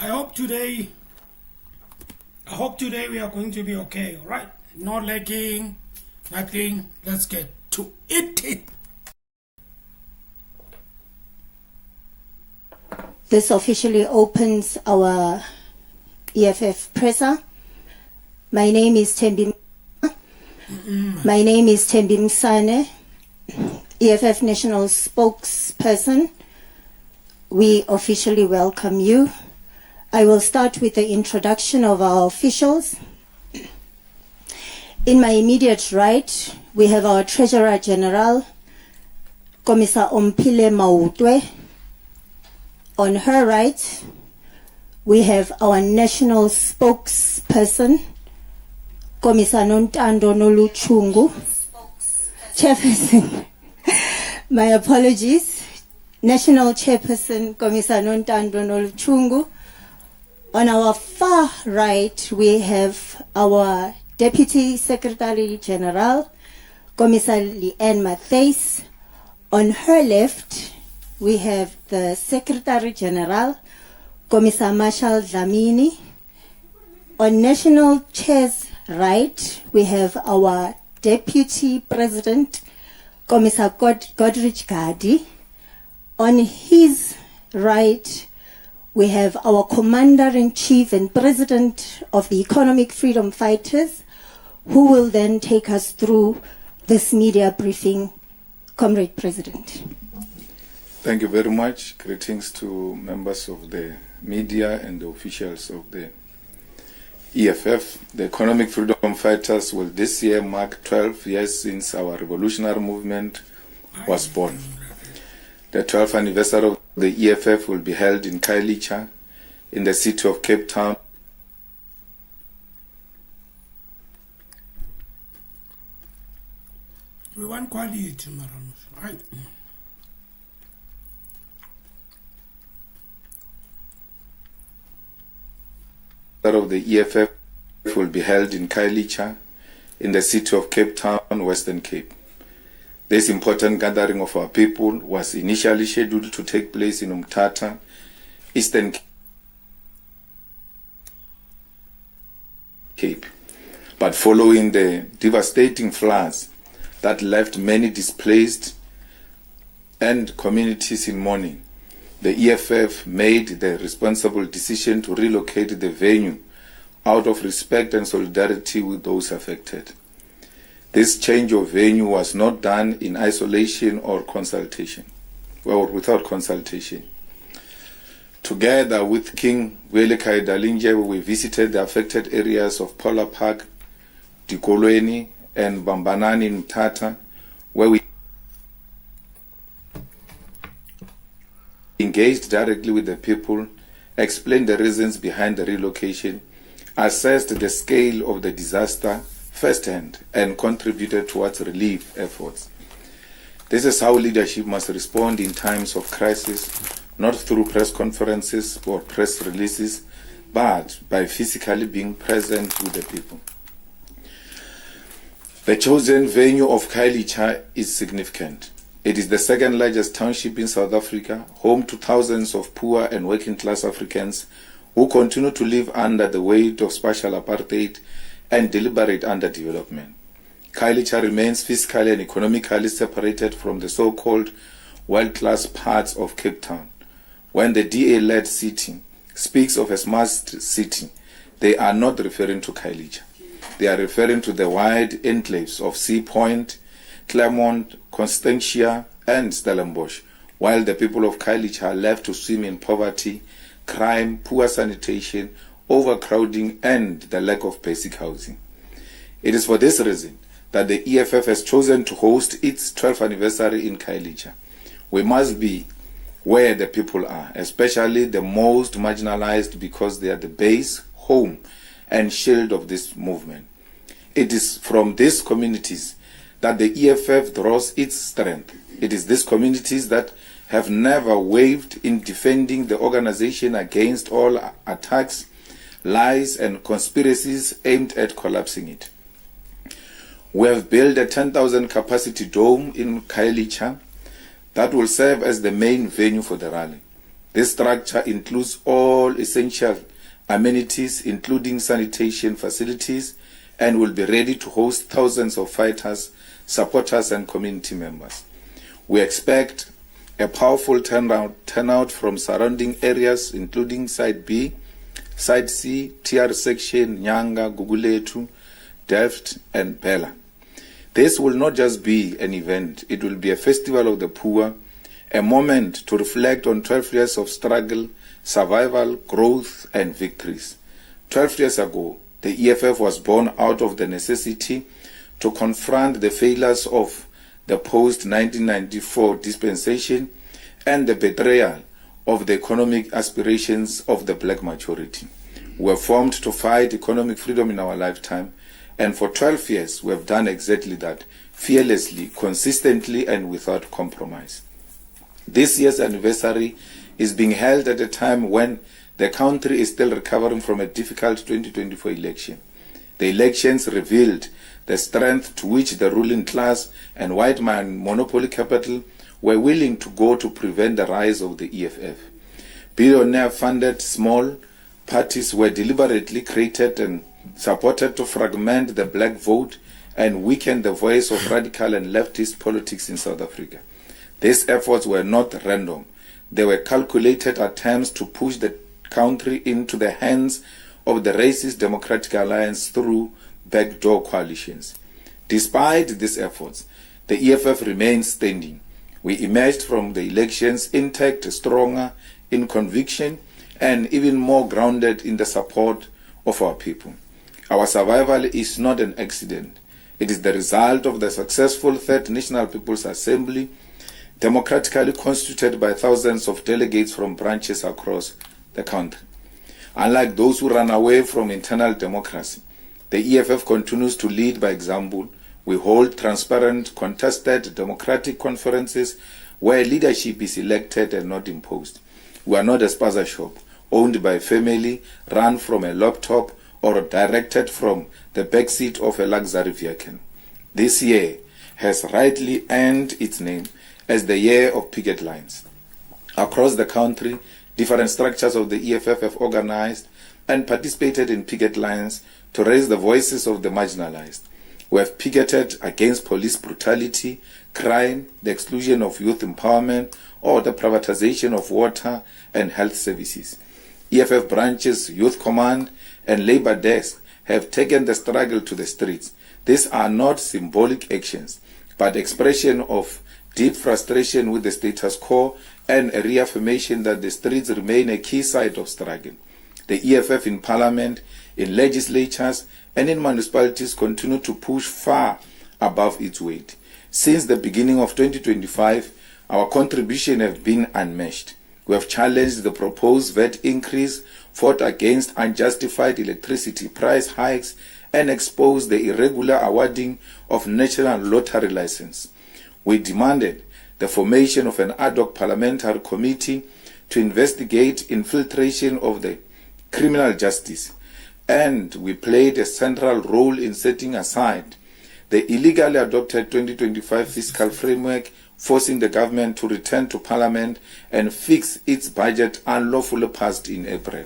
I hope today we are going to be okay, all right? No lagging, nothing. Let's get to it. This officially opens our EFF presser. My name is Tembi Msane, EFF National Spokesperson. We officially welcome you. I will start with the introduction of our officials. In my immediate right, we have our Treasurer General, Commissar Ompile Mautwe. On her right, we have our National Spokesperson, Commissar Nontando Noluchungu. Chairperson, my apologies. National Chairperson, Commissar Nontando Noluchungu. On our far right, we have our Deputy Secretary General, Commissar Leanne Mattheys. On her left, we have the Secretary General, Commissar Marshall Dlamini. On National Chair's right, we have our Deputy President, Commissar Godrich Gadi. On his right, we have our Commander-in-Chief and President of the Economic Freedom Fighters, who will then take us through this media briefing. Comrade President. Thank you very much. Greetings to members of the media and the officials of the EFF. The Economic Freedom Fighters will this year mark 12 years since our revolutionary movement was born. The 12th anniversary of the EFF will be held in Khayelitsha in the city of Cape Town. We want quality, Maram. Right. Of the EFF will be held in Khayelitsha in the city of Cape Town, Western Cape. This important gathering of our people was initially scheduled to take place in Umtata, Eastern Cape. But following the devastating floods that left many displaced and communities in mourning, the EFF made the responsible decision to relocate the venue out of respect and solidarity with those affected. This change of venue was not done in isolation or consultation, or without consultation. Together with King Welekai Dalinje, we visited the affected areas of Polar Park, Dikolweni, and Bambanani in Mthatha, where we engaged directly with the people, explained the reasons behind the relocation, assessed the scale of the disaster firsthand, and contributed towards relief efforts. This is how leadership must respond in times of crisis, not through press conferences or press releases, but by physically being present with the people. The chosen venue of Khayelitsha is significant. It is the second largest township in South Africa, home to thousands of poor and working class Africans who continue to live under the weight of spatial apartheid and deliberate underdevelopment. Khayelitsha remains physically and economically separated from the so-called world-class parts of Cape Town. When the DA-led city speaks of a smart city, they are not referring to Khayelitsha. They are referring to the wide enclaves of Sea Point, Claremont, Constantia, and Stellenbosch, while the people of Khayelitsha are left to swim in poverty, crime, poor sanitation, overcrowding, and the lack of basic housing. It is for this reason that the EFF has chosen to host its 12th anniversary in Khayelitsha. We must be where the people are, especially the most marginalized, because they are the base, home, and shield of this movement. It is from these communities that the EFF draws its strength. It is these communities that have never wavered in defending the organization against all attacks, lies, and conspiracies aimed at collapsing it. We have built a 10,000 capacity dome in Khayelitsha that will serve as the main venue for the rally. This structure includes all essential amenities, including sanitation facilities, and will be ready to host thousands of fighters, supporters, and community members. We expect a powerful turnout from surrounding areas, including Site B, Site C, TR Section, Nyanga, Guguletu, Delft, and Bela. This will not just be an event, it will be a festival of the poor, a moment to reflect on 12 years of struggle, survival, growth, and victories. 12 years ago, the EFF was born out of the necessity to confront the failures of the post-1994 dispensation and the betrayal of the economic aspirations of the black majority. We were formed to fight economic freedom in our lifetime, and for 12 years we have done exactly that, fearlessly, consistently, and without compromise. This year's anniversary is being held at a time when the country is still recovering from a difficult 2024 election. The elections revealed the strength to which the ruling class and white man monopoly capital were willing to go to prevent the rise of the EFF. Billionaire-funded small parties were deliberately created and supported to fragment the black vote and weaken the voice of radical and leftist politics in South Africa. These efforts were not random. They were calculated attempts to push the country into the hands of the racist Democratic Alliance through backdoor coalitions. Despite these efforts, the EFF remains standing. We emerged from the elections intact, stronger in conviction, and even more grounded in the support of our people. Our survival is not an accident. It is the result of the successful Third National People's Assembly, democratically constituted by thousands of delegates from branches across the country. Unlike those who run away from internal democracy, the EFF continues to lead by example. We hold transparent, contested, democratic conferences where leadership is elected and not imposed. We are not a spaza shop owned by a family, run from a laptop, or directed from the backseat of a luxury vehicle. This year has rightly earned its name as the year of picket lines. Across the country, different structures of the EFF have organized and participated in picket lines to raise the voices of the marginalized. We have picketed against police brutality, crime, the exclusion of youth empowerment, or the privatization of water and health services. EFF branches, Youth Command, and Labour Desk have taken the struggle to the streets. These are not symbolic actions, but expression of deep frustration with the status quo and a reaffirmation that the streets remain a key site of struggle. The EFF in Parliament, in legislatures, and in municipalities continue to push far above its weight. Since the beginning of 2025, our contribution has been unmatched. We have challenged the proposed VAT increase, fought against unjustified electricity price hikes, and exposed the irregular awarding of national lottery license. We demanded the formation of an ad hoc parliamentary committee to investigate infiltration of the criminal justice, and we played a central role in setting aside the illegally adopted 2025 fiscal framework, forcing the government to return to Parliament and fix its budget unlawfully passed in April.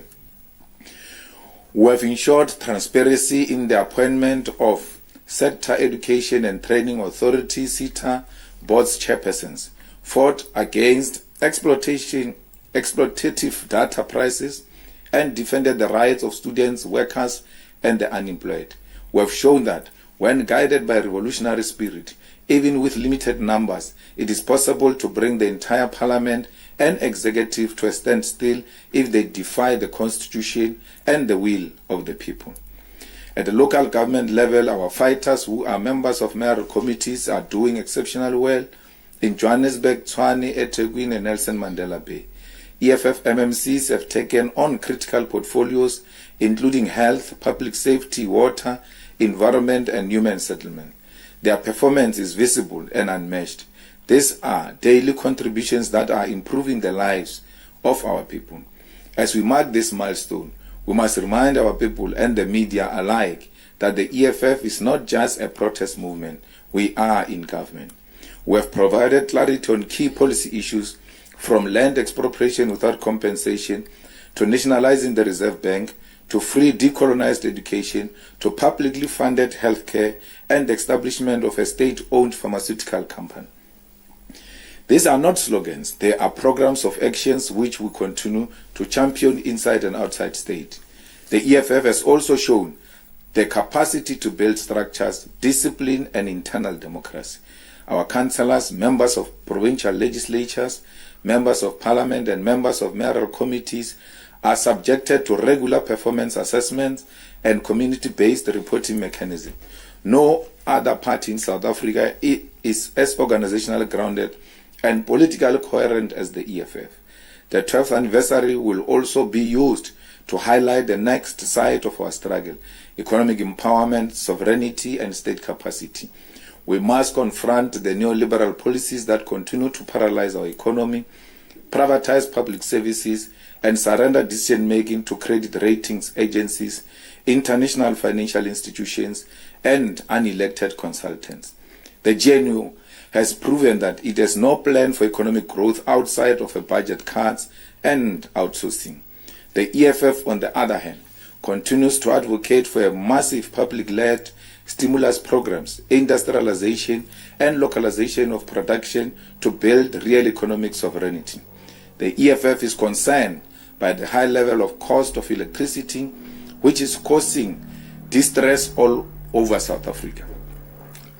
We have ensured transparency in the appointment of Sector Education and Training Authority (SETA) board's chairpersons, fought against exploitative data prices, and defended the rights of students, workers, and the unemployed. We have shown that when guided by revolutionary spirit, even with limited numbers, it is possible to bring the entire parliament and executive to a standstill if they defy the constitution and the will of the people. At the local government level, our fighters who are members of mayoral committees are doing exceptionally well in Johannesburg, Tshwane, eThekwini, and Nelson Mandela Bay. EFF MMCs have taken on critical portfolios including health, public safety, water, environment, and human settlement. Their performance is visible and unmatched. These are daily contributions that are improving the lives of our people. As we mark this milestone, we must remind our people and the media alike that the EFF is not just a protest movement. We are in government. We have provided clarity on key policy issues from land expropriation without compensation, to nationalizing the Reserve Bank, to free decolonized education, to publicly funded healthcare, and the establishment of a state-owned pharmaceutical company. These are not slogans, they are programs of actions which we continue to champion inside and outside state. The EFF has also shown the capacity to build structures, discipline, and internal democracy. Our councillors, members of provincial legislatures, members of parliament, and members of mayoral committees are subjected to regular performance assessments and community-based reporting mechanism. No other party in South Africa is as organizationally grounded and politically coherent as the EFF. The 12th anniversary will also be used to highlight the next side of our struggle: economic empowerment, sovereignty, and state capacity. We must confront the neoliberal policies that continue to paralyze our economy, privatize public services, and surrender decision-making to credit ratings agencies, international financial institutions, and unelected consultants. The GNU has proven that it has no plan for economic growth outside of a budget cuts and outsourcing. The EFF, on the other hand, continues to advocate for a massive public-led stimulus programs, industrialization, and localization of production to build real economic sovereignty. The EFF is concerned by the high level of cost of electricity, which is causing distress all over South Africa.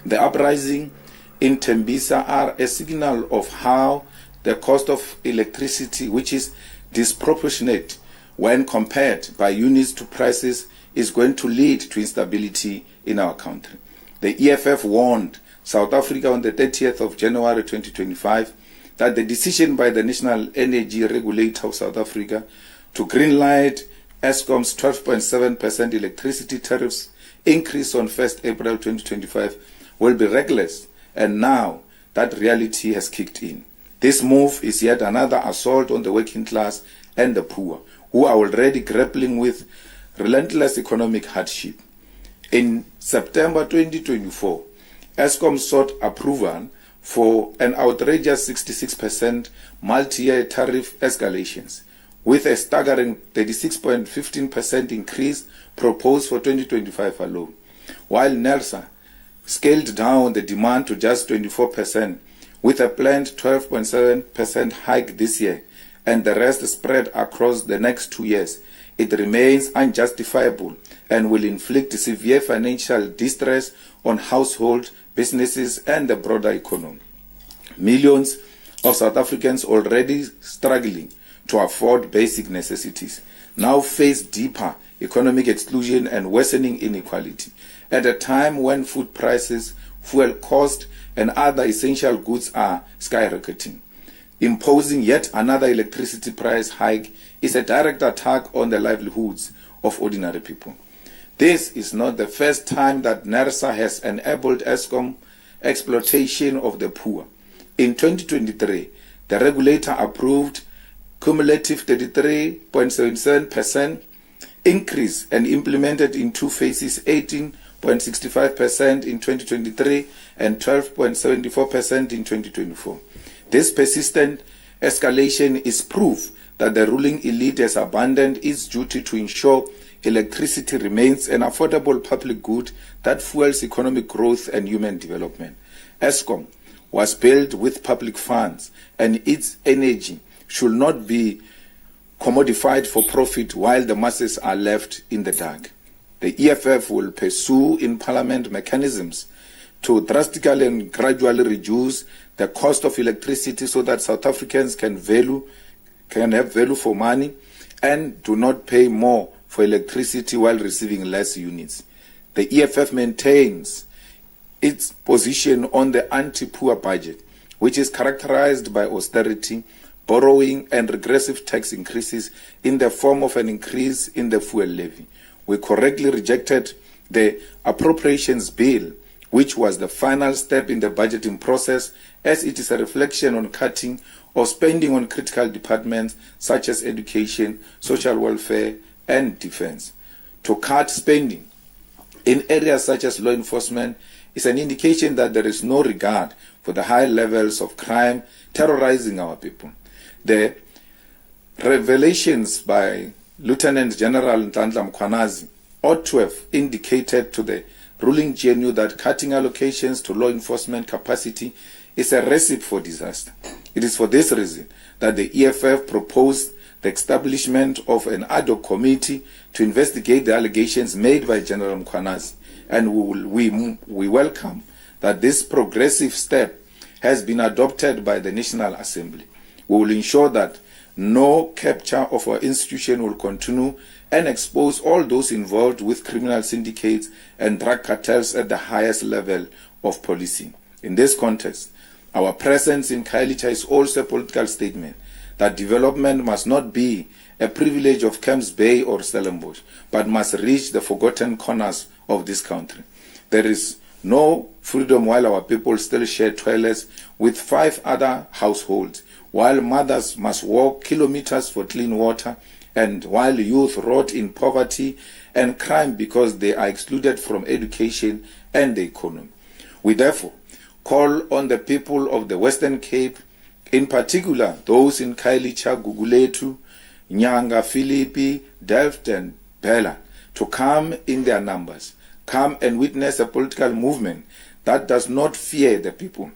The uprising in Tembisa are a signal of how the cost of electricity, which is disproportionate when compared by units to prices, is going to lead to instability in our country. The EFF warned South Africa on the 30th of January 2025 that the decision by the National Energy Regulator of South Africa to greenlight Eskom's 12.7% electricity tariffs increase on 1st April 2025 will be reckless, and now that reality has kicked in. This move is yet another assault on the working class and the poor, who are already grappling with relentless economic hardship. In September 2024, Eskom sought approval for an outrageous 66% multi-year tariff escalations, with a staggering 36.15% increase proposed for 2025 alone, while NERSA scaled down the demand to just 24%, with a planned 12.7% hike this year, and the rest spread across the next 2 years. It remains unjustifiable and will inflict severe financial distress on households, businesses, and the broader economy. Millions of South Africans already struggling to afford basic necessities now face deeper economic exclusion and worsening inequality at a time when food prices, fuel cost, and other essential goods are skyrocketing. Imposing yet another electricity price hike is a direct attack on the livelihoods of ordinary people. This is not the first time that NERSA has enabled Eskom exploitation of the poor. In 2023, the regulator approved cumulative 33.77% increase and implemented in two phases 18.65% in 2023 and 12.74% in 2024. This persistent escalation is proof that the ruling elite has abandoned its duty to ensure electricity remains an affordable public good that fuels economic growth and human development. Eskom was built with public funds, and its energy should not be commodified for profit while the masses are left in the dark. The EFF will pursue in Parliament mechanisms to drastically and gradually reduce the cost of electricity so that South Africans can have value for money and do not pay more for electricity while receiving less units. The EFF maintains its position on the anti-poor budget, which is characterized by austerity, borrowing, and regressive tax increases in the form of an increase in the fuel levy. We correctly rejected the appropriations bill, which was the final step in the budgeting process, as it is a reflection on cutting or spending on critical departments such as education, social welfare, and defense. To cut spending in areas such as law enforcement is an indication that there is no regard for the high levels of crime terrorizing our people. The revelations by Lieutenant General Ntandla Mkhwanazi ought to have indicated to the ruling GNU that cutting allocations to law enforcement capacity is a recipe for disaster. It is for this reason that the EFF proposed the establishment of an ad hoc committee to investigate the allegations made by General Mkhwanazi, and we welcome that this progressive step has been adopted by the National Assembly. We will ensure that no capture of our institution will continue and expose all those involved with criminal syndicates and drug cartels at the highest level of policing. In this context, our presence in Khayelitsha is also a political statement that development must not be a privilege of Camps Bay or Stellenbosch, but must reach the forgotten corners of this country. There is no freedom while our people still share toilets with 5 other households, while mothers must walk kilometers for clean water, and while youth rot in poverty and crime because they are excluded from education and the economy. We therefore call on the people of the Western Cape, in particular those in Khayelitsha, Guguletu, Nyanga, Philippi, Delft and Bela, to come in their numbers, come and witness a political movement that does not fear the people.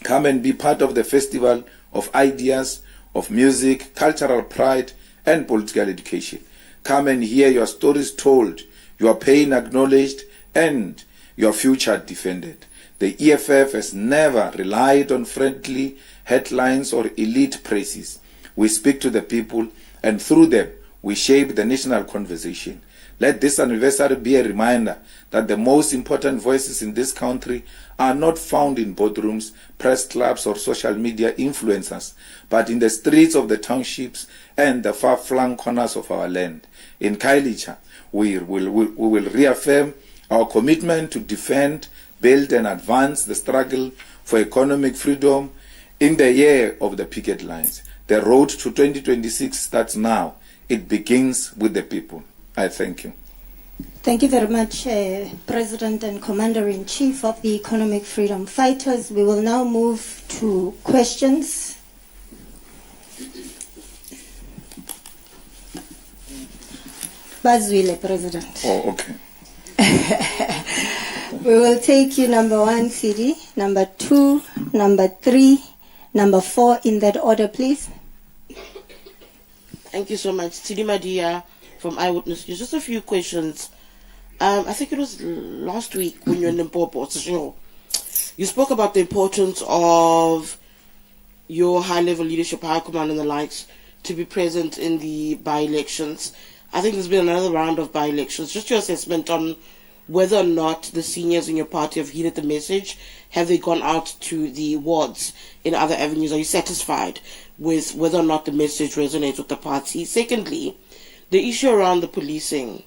Come and be part of the festival of ideas, of music, cultural pride and political education. Come and hear your stories told, your pain acknowledged and your future defended. The EFF has never relied on friendly headlines or elite praises. We speak to the people, and through them, we shape the national conversation. Let this anniversary be a reminder that the most important voices in this country are not found in boardrooms, press clubs, or social media influencers, but in the streets of the townships and the far-flung corners of our land. In Khayelitsha, we will reaffirm our commitment to defend, build, and advance the struggle for economic freedom in the year of the picket lines. The road to 2026 starts now. It begins with the people. I thank you. Thank you very much, President and Commander-in-Chief of the Economic Freedom Fighters. We will now move to questions. Bazwile, President. Oh, okay. We will take you number 1, CD, number 2, number 3, number 4, in that order, please. Thank you so much. Sidi Madia from Eyewitness News. Just a few questions. I think it was last week when you were in Limpopo, you spoke about the importance of your high-level leadership, high command and the likes, to be present in the by-elections. I think there's been another round of by-elections. Just your assessment on whether or not the seniors in your party have heeded the message. Have they gone out to the wards in other avenues? Are you satisfied with whether or not the message resonates with the party? Secondly, the issue around the policing.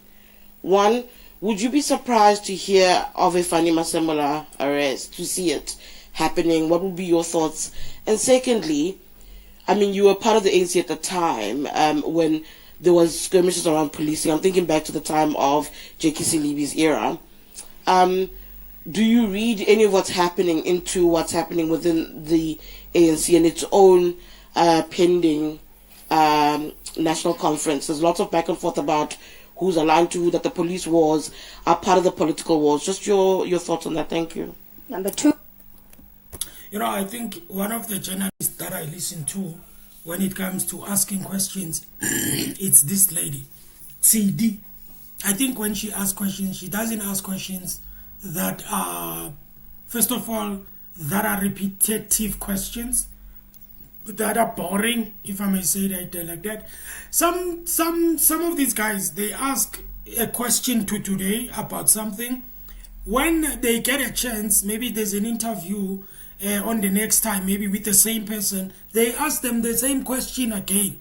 One, would you be surprised to hear of a Fanny Masemola arrest, to see it happening? What would be your thoughts? And secondly, I mean, you were part of the ANC at the time when there was skirmishes around policing. I'm thinking back to the time of J.K. Silibi's era. Do you read any of what's happening into what's happening within the ANC and its own pending national conference? There's lots of back and forth about who's aligned to who, that the police wars are part of the political wars. Just your thoughts on that. Thank you. Number 2. You know, I think one of the journalists that I listen to when it comes to asking questions, it's this lady, CD. I think when she asks questions, she doesn't ask questions that are, first of all, that are repetitive questions, that are boring, if I may say that like that. Some of these guys, they ask a question to today about something. When they get a chance, maybe there's an interview on the next time, maybe with the same person, they ask them the same question again.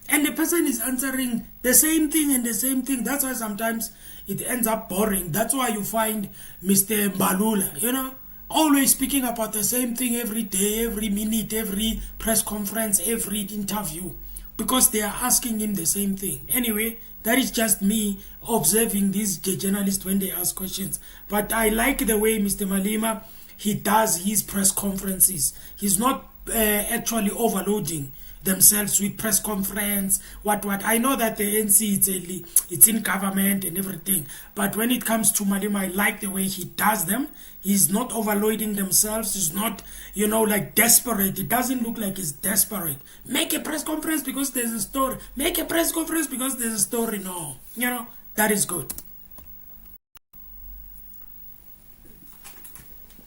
And the person is answering the same thing and the same thing. That's why sometimes it ends up boring. That's why you find Mr. Mbalula, you know, always speaking about the same thing every day, every minute, every press conference, every interview, because they are asking him the same thing. Anyway, that is just me observing these journalists when they ask questions. But I like the way Mr. Malema, he does his press conferences. He's not actually overloading themselves with press conference, what. I know that the ANC, it's in government and everything, but when it comes to Malema, I like the way he does them. He's not overloading themselves. He's not, like desperate. It doesn't look like he's desperate. Make a press conference because there's a story. Make a press conference because there's a story. No, that is good.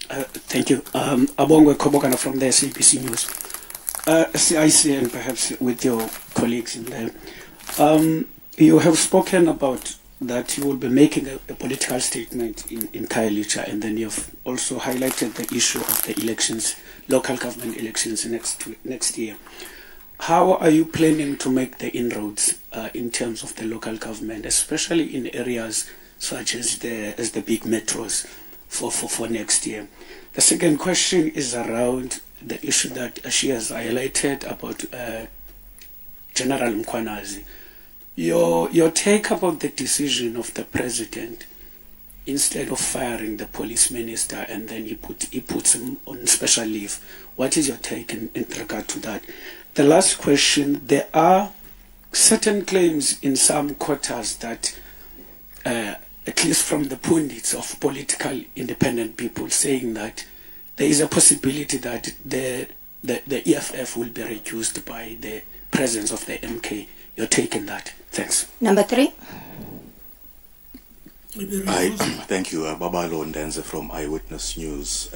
Thank you. Abongwe Kobokana from the SABC News. CIC and perhaps with your colleagues in there. You have spoken about that you will be making a political statement in Khayelitsha, and then you've also highlighted the issue of the elections, local government elections next year. How are you planning to make the inroads in terms of the local government, especially in areas such as the big metros for next year? The second question is around the issue that she has highlighted about General Mkhwanazi. Your take about the decision of the president, instead of firing the police minister and then he puts him on special leave. What is your take in regard to that? The last question, there are certain claims in some quarters that at least from the pundits of political independent people, saying that there is a possibility that the EFF will be reduced by the presence of the MK. You're taking that. Thanks. Number 3. Thank you, Babalo Ndenze from Eyewitness News.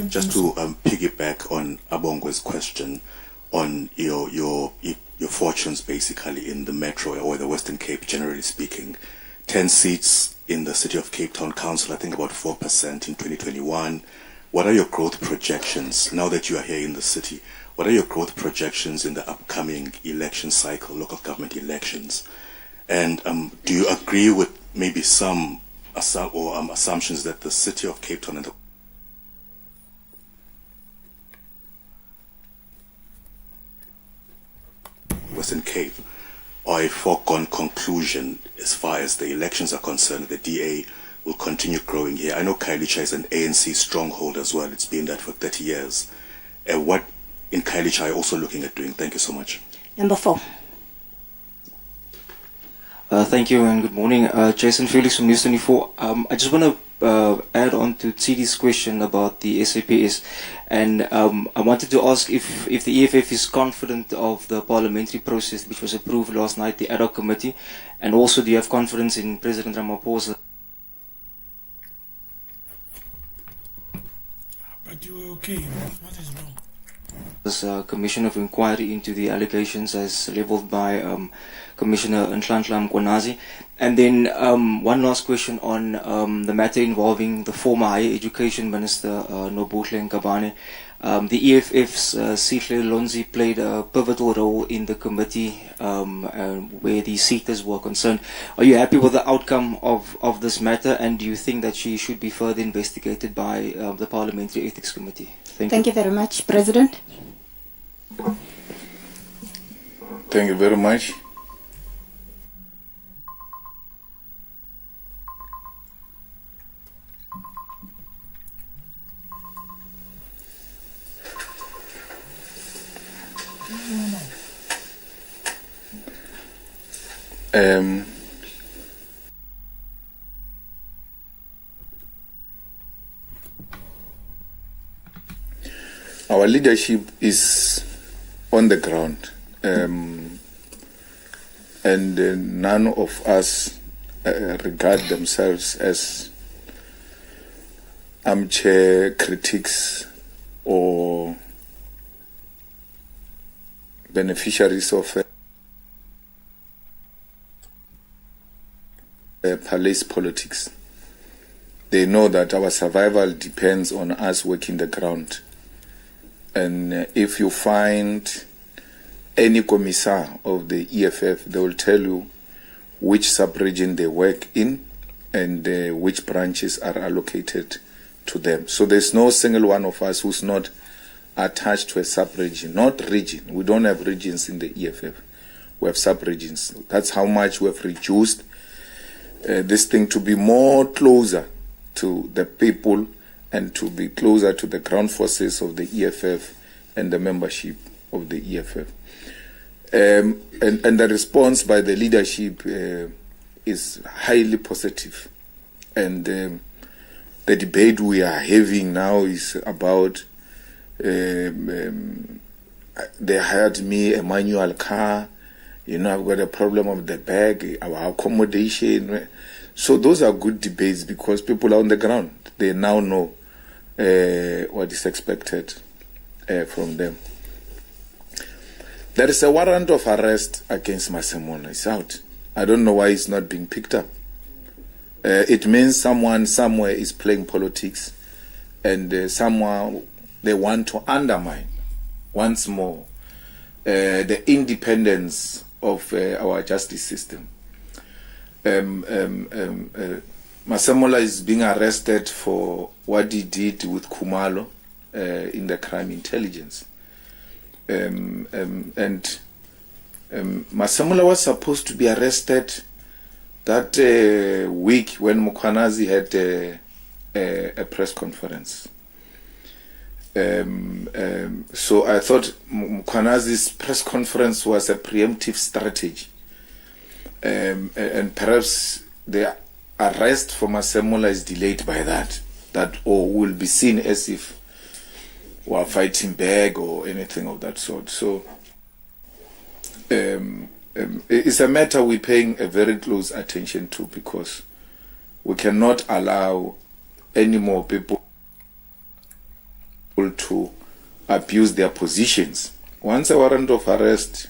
Just to piggyback on Abongwe's question on your fortunes basically in the Metro or the Western Cape, generally speaking. 10 seats in the City of Cape Town Council, I think about 4% in 2021. What are your growth projections now that you are here in the city? What are your growth projections in the upcoming election cycle, local government elections? And do you agree with maybe some assumptions that the City of Cape Town and the Western Cape are a foregone conclusion as far as the elections are concerned? The DA will continue growing here. I know Khayelitsha is an ANC stronghold as well. It's been that for 30 years. What in Khayelitsha are you also looking at doing? Thank you so much. Number 4. Thank you and good morning. Jason Felix from News 24. I just want to add on to Tsidi's question about the SAPS, and I wanted to ask if the EFF is confident of the parliamentary process which was approved last night, the ad hoc committee, and also do you have confidence in President Ramaphosa? But you were okay. What is wrong? This commission of inquiry into the allegations as leveled by Commissioner Nhlanhla Mkhwanazi. And then one last question on the matter involving the former Higher Education Minister Nobuhle Nkabane. The EFF's Sihle Lonzi played a pivotal role in the committee where the seekers were concerned. Are you happy with the outcome of this matter, and do you think that she should be further investigated by the Parliamentary Ethics Committee? Thank you very much, President. Thank you very much. Our leadership is on the ground, and none of us regard themselves as armchair critics or beneficiaries of palace politics. They know that our survival depends on us working the ground. And if you find any commissar of the EFF, they will tell you which sub-region they work in and which branches are allocated to them. So there's no single one of us who's not attached to a sub-region, not region. We don't have regions in the EFF. We have sub-regions. That's how much we have reduced this thing to be more closer to the people and to be closer to the ground forces of the EFF and the membership of the EFF. And the response by the leadership is highly positive. And the debate we are having now is about they hired me a manual car, I've got a problem of the bag, our accommodation. So those are good debates because people are on the ground. They now know what is expected from them. There is a warrant of arrest against Masemola. It's out. I don't know why it's not being picked up. It means someone somewhere is playing politics, and someone they want to undermine once more the independence of our justice system. Masemola is being arrested for what he did with Khumalo in the crime intelligence. Masemola was supposed to be arrested that week when Mkhwanazi had a press conference. So I thought Mkhwanazi's press conference was a preemptive strategy. And perhaps the arrest for Masemola is delayed by that will be seen as if we are fighting back or anything of that sort. So it's a matter we're paying a very close attention to, because we cannot allow any more people to abuse their positions. Once a warrant of arrest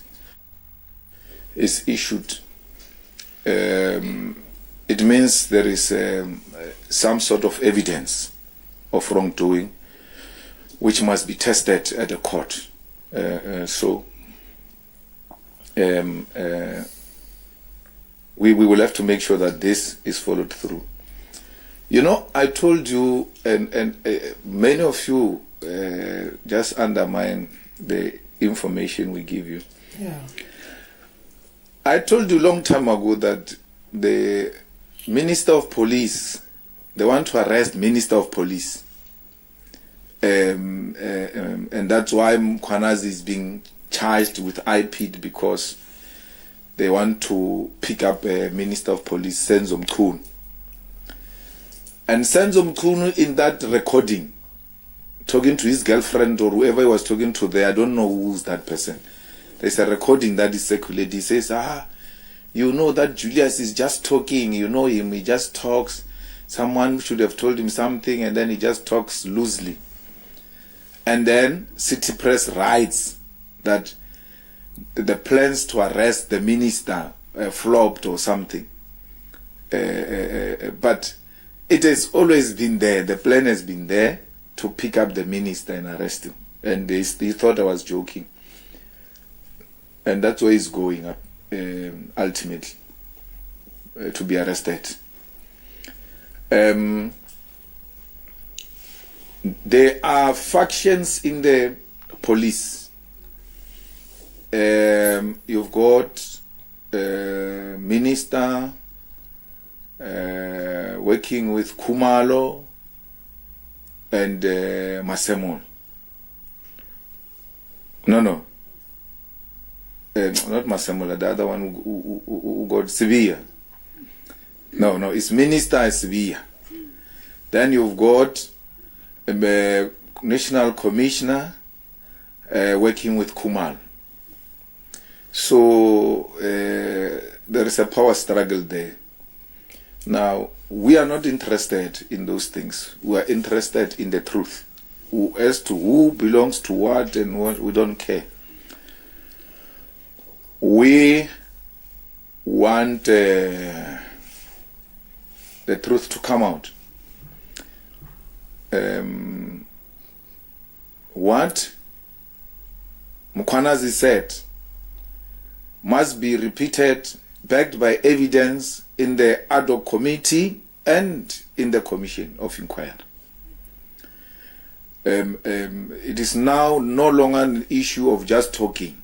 is issued, it means there is some sort of evidence of wrongdoing which must be tested at the court. We will have to make sure that this is followed through. I told you, and many of you just undermine the information we give you. Yeah. I told you a long time ago that the Minister of Police, they want to arrest Minister of Police. And that's why Mkhwanazi is being charged with IPID, because they want to pick up Minister of Police, Senzo Mchunu. And Senzo Mchunu, in that recording, talking to his girlfriend or whoever he was talking to there, I don't know who's that person. There's a recording that is circulated. He says, that Julius is just talking, you know him, he just talks. Someone should have told him something, and then he just talks loosely. And then City Press writes that the plans to arrest the minister flopped or something. But it has always been there. The plan has been there to pick up the minister and arrest him. And they thought I was joking. And that's where he's going up, ultimately, to be arrested. There are factions in the police. You've got minister working with Khumalo and Masemola. No. Not Masemola, the other one who got Sibiya. No, it's Minister Sibiya. Then you've got a National Commissioner working with Khumalo. So there is a power struggle there. Now, we are not interested in those things. We are interested in the truth. As to who belongs to what and what, we don't care. We want the truth to come out. What Mkhwanazi said must be repeated, backed by evidence in the ad hoc committee and in the commission of inquiry. It is now no longer an issue of just talking.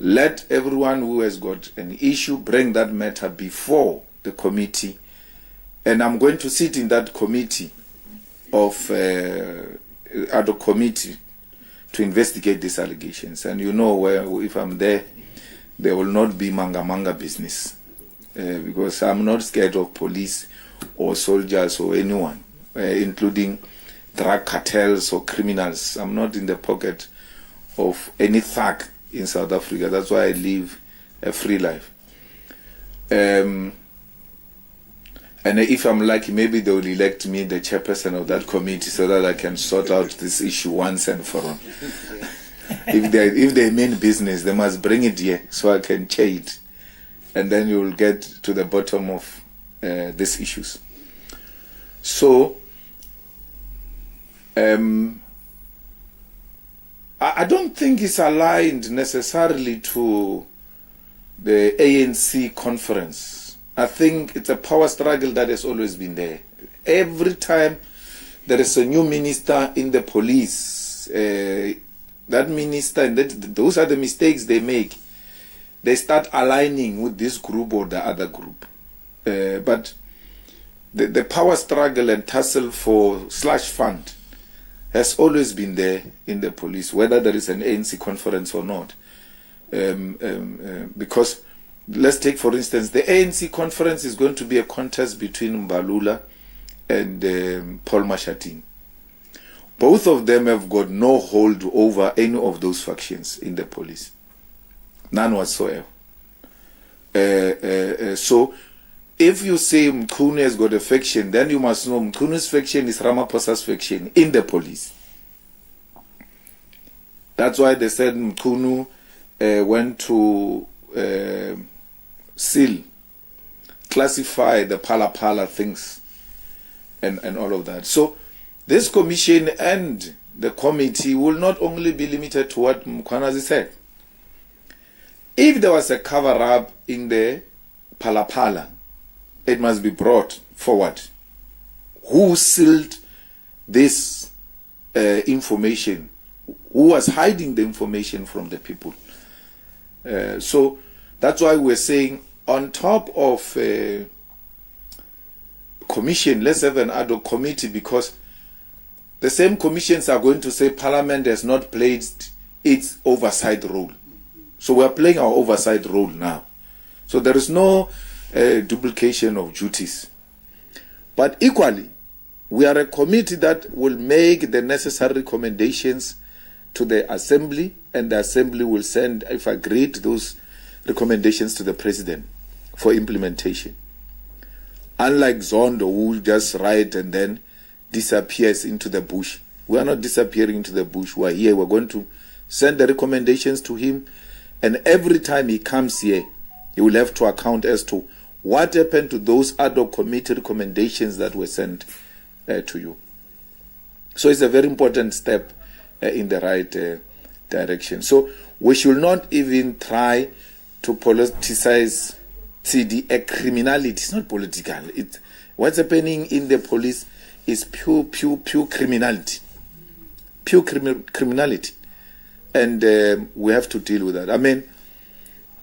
Let everyone who has got an issue bring that matter before the committee, and I'm going to sit in that committee of ad hoc committee to investigate these allegations. And if I'm there, there will not be manga business, because I'm not scared of police or soldiers or anyone, including drug cartels or criminals. I'm not in the pocket of any thug in South Africa. That's why I live a free life. And if I'm lucky, maybe they will elect me the chairperson of that committee so that I can sort out this issue once and for all. If they mean business, they must bring it here so I can chair it. And then you will get to the bottom of these issues. So, I don't think it's aligned necessarily to the ANC conference. I think it's a power struggle that has always been there. Every time there is a new minister in the police, that minister, and those are the mistakes they make. They start aligning with this group or the other group. But the power struggle and tussle for slush fund has always been there in the police, whether there is an ANC conference or not. Because, let's take for instance, the ANC conference is going to be a contest between Mbalula and Paul Mashatini. Both of them have got no hold over any of those factions in the police. None whatsoever. So, if you say Mkhunu has got a faction, then you must know Mkhunu's faction is Ramaphosa's faction in the police. That's why they said Mkhunu went to classify the Pala things and all of that. So this commission and the committee will not only be limited to what Mkhwanazi said. If there was a cover-up in the Pala, it must be brought forward. Who sealed this information? Who was hiding the information from the people? So that's why we're saying, on top of commission, let's have an ad hoc committee, because the same commissions are going to say Parliament has not played its oversight role. So we are playing our oversight role now. So there is no duplication of duties. But equally, we are a committee that will make the necessary recommendations to the Assembly, and the Assembly will send, if agreed, those recommendations to the President for implementation. Unlike Zondo, who will just write and then disappears into the bush. We are not disappearing into the bush. We are here. We're going to send the recommendations to him, and every time he comes here, he will have to account as to what happened to those ad hoc committee recommendations that were sent to you. So it's a very important step in the right direction. So we should not even try to politicize CD a criminality. It's not political. What's happening in the police is pure criminality. Pure criminality. And we have to deal with that. I mean,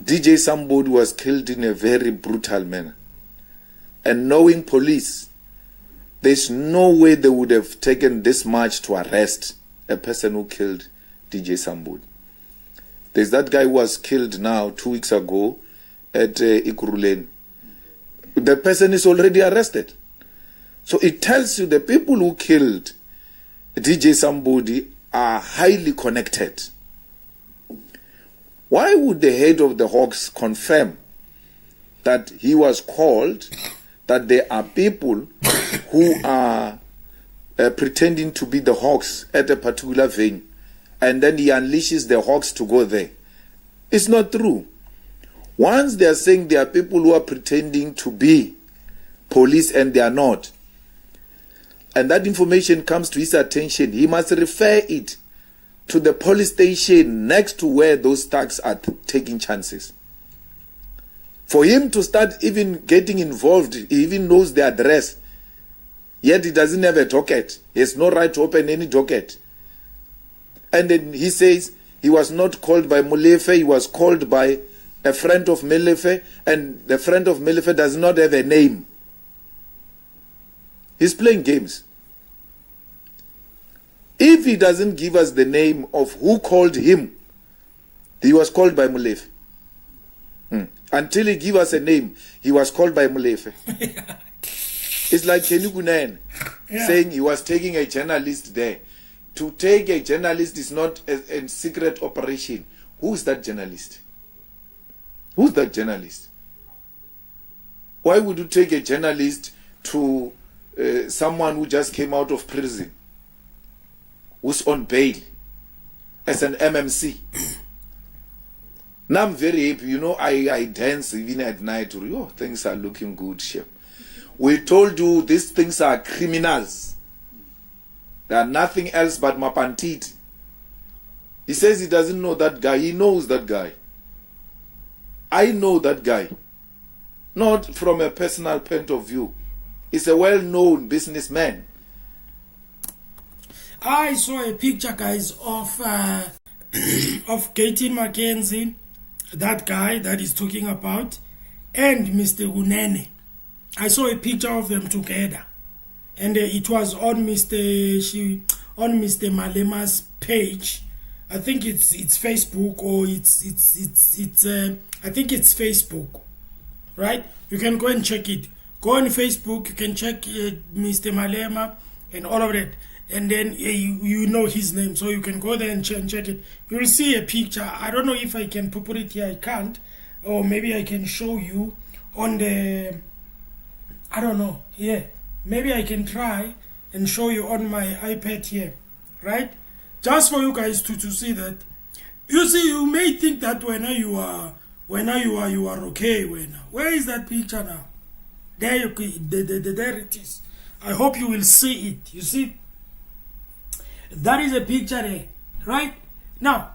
DJ Sambodi was killed in a very brutal manner. And knowing police, there's no way they would have taken this much to arrest a person who killed DJ Sambodi. There's that guy who was killed now 2 weeks ago at Ikuruleni. The person is already arrested. So it tells you the people who killed DJ Sambodi are highly connected. Why would the head of the Hawks confirm that he was called, that there are people who are pretending to be the Hawks at a particular venue, and then he unleashes the Hawks to go there? It's not true. Once they are saying there are people who are pretending to be police and they are not, and that information comes to his attention, he must refer it to the police station next to where those thugs are taking chances. For him to start even getting involved, he even knows the address, yet he doesn't have a docket. He has no right to open any docket. And then he says he was not called by Molefe, he was called by a friend of Molefe, and the friend of Molefe does not have a name. He's playing games. If he doesn't give us the name of who called him, he was called by Molefe. Until he give us a name, he was called by Molefe. It's like Kenny Gunen saying he was taking a journalist there. To take a journalist is not a secret operation. Who is that journalist? Who's that journalist? Why would you take a journalist to someone who just came out of prison, who's on bail, as an MMC? Now I'm very happy. You know, I dance even at night. Oh, things are looking good, chef. We told you these things are criminals. They are nothing else but Mapantiti. He says he doesn't know that guy. He knows that guy. I know that guy. Not from a personal point of view. He's a well-known businessman. I saw a picture, guys, of Katie Mackenzie, that guy that is talking about, and Mr. Gunene. I saw a picture of them together, and it was on Mr. Malema's page. I think it's Facebook, or it's I think it's Facebook, right? You can go and check it. Go on Facebook, you can check Mr. Malema and all of that, and then you know his name, so you can go there and check it. You'll see a picture. I don't know if I can put it here. I can't, or maybe I can show you on the, I don't know. Yeah, maybe I can try and show you on my iPad here, right? Just for you guys to see that. You see, you may think that when you are okay. Where is that picture now? There there it is. I hope you will see it. You see, that is a picture there, right? Now,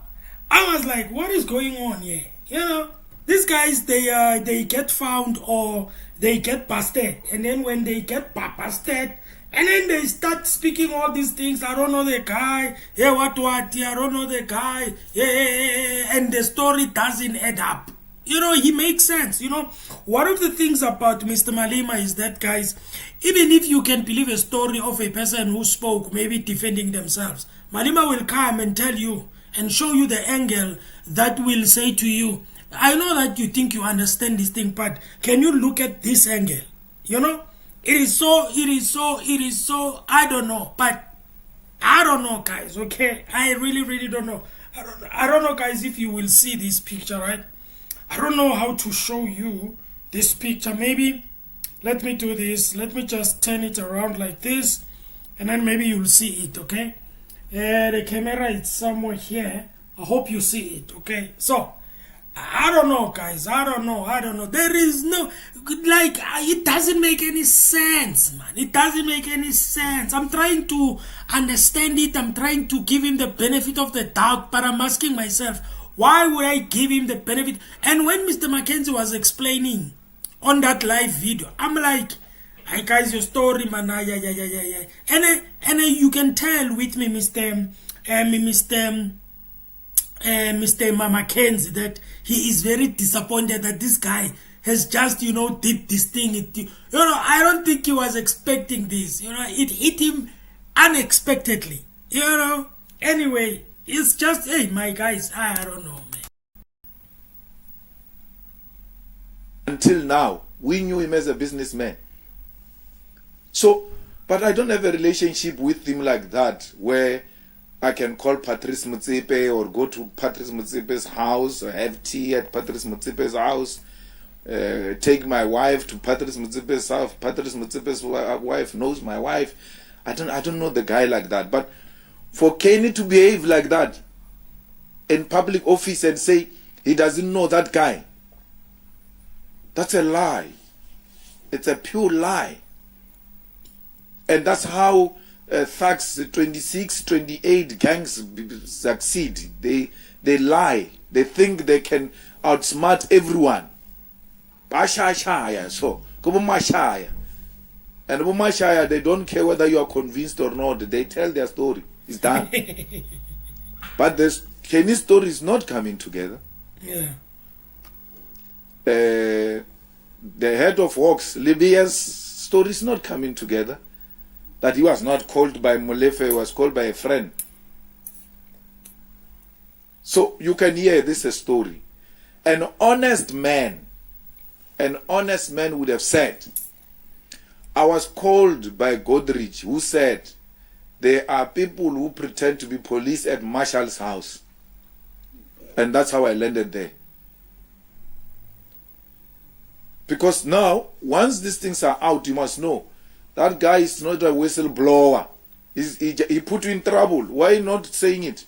I was like, what is going on here? You know, these guys, they get found or they get busted, and then when they get busted, and then they start speaking all these things. I don't know the guy. Yeah, what? I don't know the guy. Yeah, and the story doesn't add up. You know, he makes sense. You know, one of the things about Mr. Malema is that, guys, even if you can believe a story of a person who spoke, maybe defending themselves, Malema will come and tell you and show you the angle that will say to you, I know that you think you understand this thing, but can you look at this angle? You know, it is so, I don't know, but I don't know, guys, okay? I really don't know. I don't know, guys, if you will see this picture, right? I don't know how to show you this picture. Maybe let me do this. Let me just turn it around like this, and then maybe you'll see it, okay? The camera is somewhere here. I hope you see it, okay? So, I don't know, guys. I don't know. There is no, like, it doesn't make any sense, man. It doesn't make any sense. I'm trying to understand it. I'm trying to give him the benefit of the doubt, but I'm asking myself, why would I give him the benefit? And when Mr. Mackenzie was explaining on that live video, I'm like, hey guys, your story, man. Yeah. And you can tell with me, Mr. Mackenzie, that he is very disappointed that this guy has just, did this thing. I don't think he was expecting this. It hit him unexpectedly. Anyway. It's just, hey, my guys, I don't know, man. Until now, we knew him as a businessman. So, but I don't have a relationship with him like that, where I can call Patrice Motsepe or go to Patrice Motsepe's house or have tea at Patrice Motsepe's house, take my wife to Patrice Motsepe's house. Patrice Motsepe's wife knows my wife. I don't know the guy like that, but for Kenny to behave like that in public office and say he doesn't know that guy, that's a lie. It's a pure lie. And that's how thugs, 26, 28 gangs succeed. They lie. They think they can outsmart everyone. So, and they don't care whether you are convinced or not. They tell their story. It's done. But Kenny's story is not coming together. Yeah. The head of Hawks, Libya's story is not coming together. That he was not called by Molefe, he was called by a friend. So you can hear this story. An honest man would have said, I was called by Godrich, who said, there are people who pretend to be police at Marshall's house. And that's how I landed there. Because now, once these things are out, you must know, that guy is not a whistleblower. He put you in trouble. Why not saying it?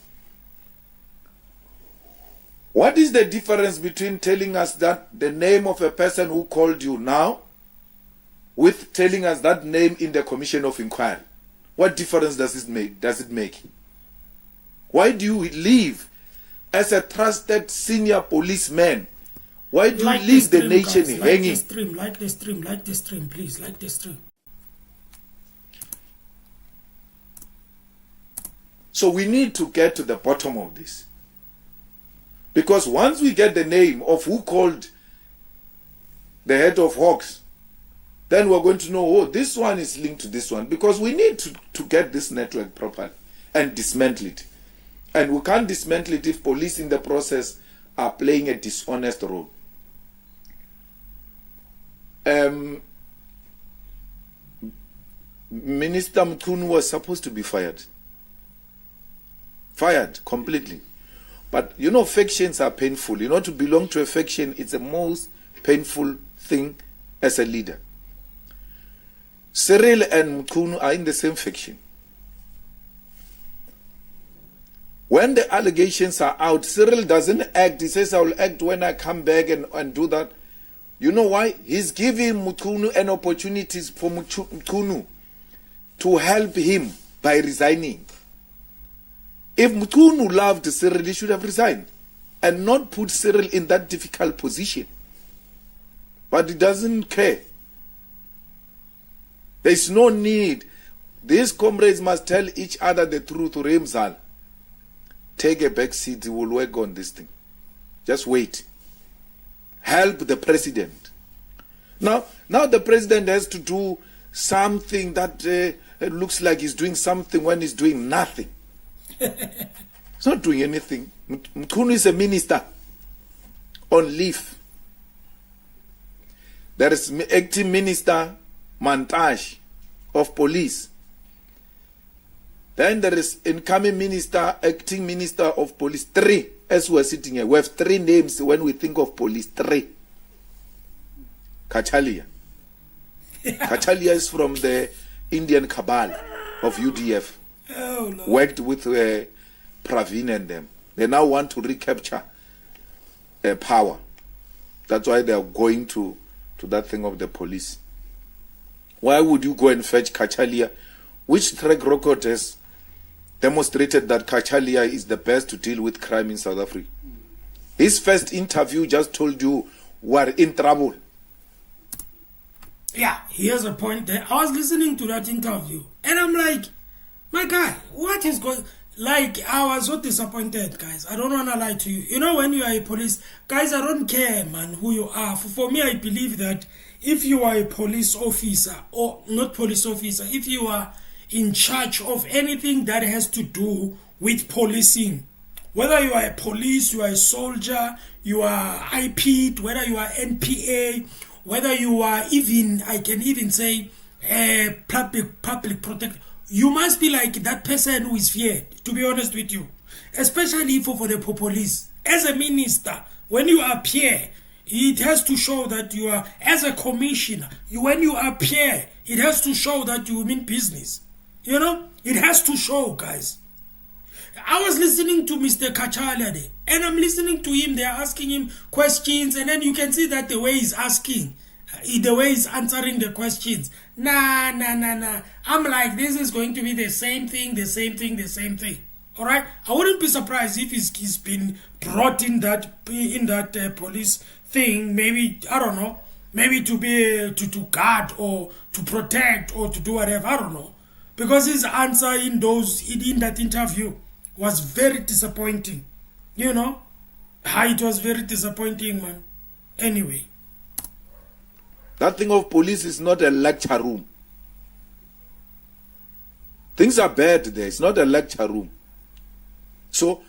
What is the difference between telling us that the name of a person who called you now with telling us that name in the Commission of Inquiry? What difference does it make? Why do you leave as a trusted senior policeman? Why do you leave the nation hanging? Like the stream, please, like the stream. So we need to get to the bottom of this. Because once we get the name of who called the head of Hawks, then we're going to know, oh, this one is linked to this one. Because we need to get this network properly and dismantle it. And we can't dismantle it if police in the process are playing a dishonest role. Minister Mkhunu was supposed to be fired. Fired completely. But you know, factions are painful. You know, to belong to a faction, it's the most painful thing as a leader. Cyril and Mkhunu are in the same faction. When the allegations are out, Cyril doesn't act. He says, I will act when I come back and do that. You know why? He's giving Mkhunu an opportunity for Mkhunu to help him by resigning. If Mkhunu loved Cyril, he should have resigned and not put Cyril in that difficult position. But he doesn't care. There's no need. These comrades must tell each other the truth. Remzal, take a back seat. We will work on this thing. Just wait. Help the president. Now the president has to do something that looks like he's doing something when he's doing nothing. He's not doing anything. Mkhunu is a minister on leave. There is acting minister Mantash of police. Then there is incoming minister, acting minister of police. 3, as we are sitting here. We have 3 names when we think of police. 3. Kachalia. Kachalia is from the Indian cabal of UDF. Oh, Lord. Worked with Praveen and them. They now want to recapture power. That's why they are going to that thing of the police. Why would you go and fetch Kachalia? Which track record has demonstrated that Kachalia is the best to deal with crime in South Africa? His first interview just told you we're in trouble. Yeah, he has a point there. I was listening to that interview and I'm like, my guy, what is going... Like, I was so disappointed, guys. I don't want to lie to you. You know, when you are a police... Guys, I don't care, man, who you are. For me, I believe that if you are a police officer, or not police officer, if you are in charge of anything that has to do with policing, whether you are a police, you are a soldier, you are IP, whether you are NPA, whether you are even, I can even say, public protector, you must be like that person who is feared, to be honest with you. Especially for the police. As a minister, when you appear, it has to show that you are, as a commissioner, when you appear, it has to show that you mean business. You know, it has to show, guys. I was listening to Mr. Kachalia and I'm listening to him, they're asking him questions, and then you can see that the way he's asking, the way he's answering the questions, nah. I'm like, this is going to be the same thing. Alright? I wouldn't be surprised if he's been brought in that police thing, maybe, I don't know, maybe to be to guard or to protect or to do whatever, I don't know. Because his answer in that interview was very disappointing. You know? It was very disappointing, man. Anyway. That thing of police is not a lecture room. Things are bad there. It's not a lecture room. So,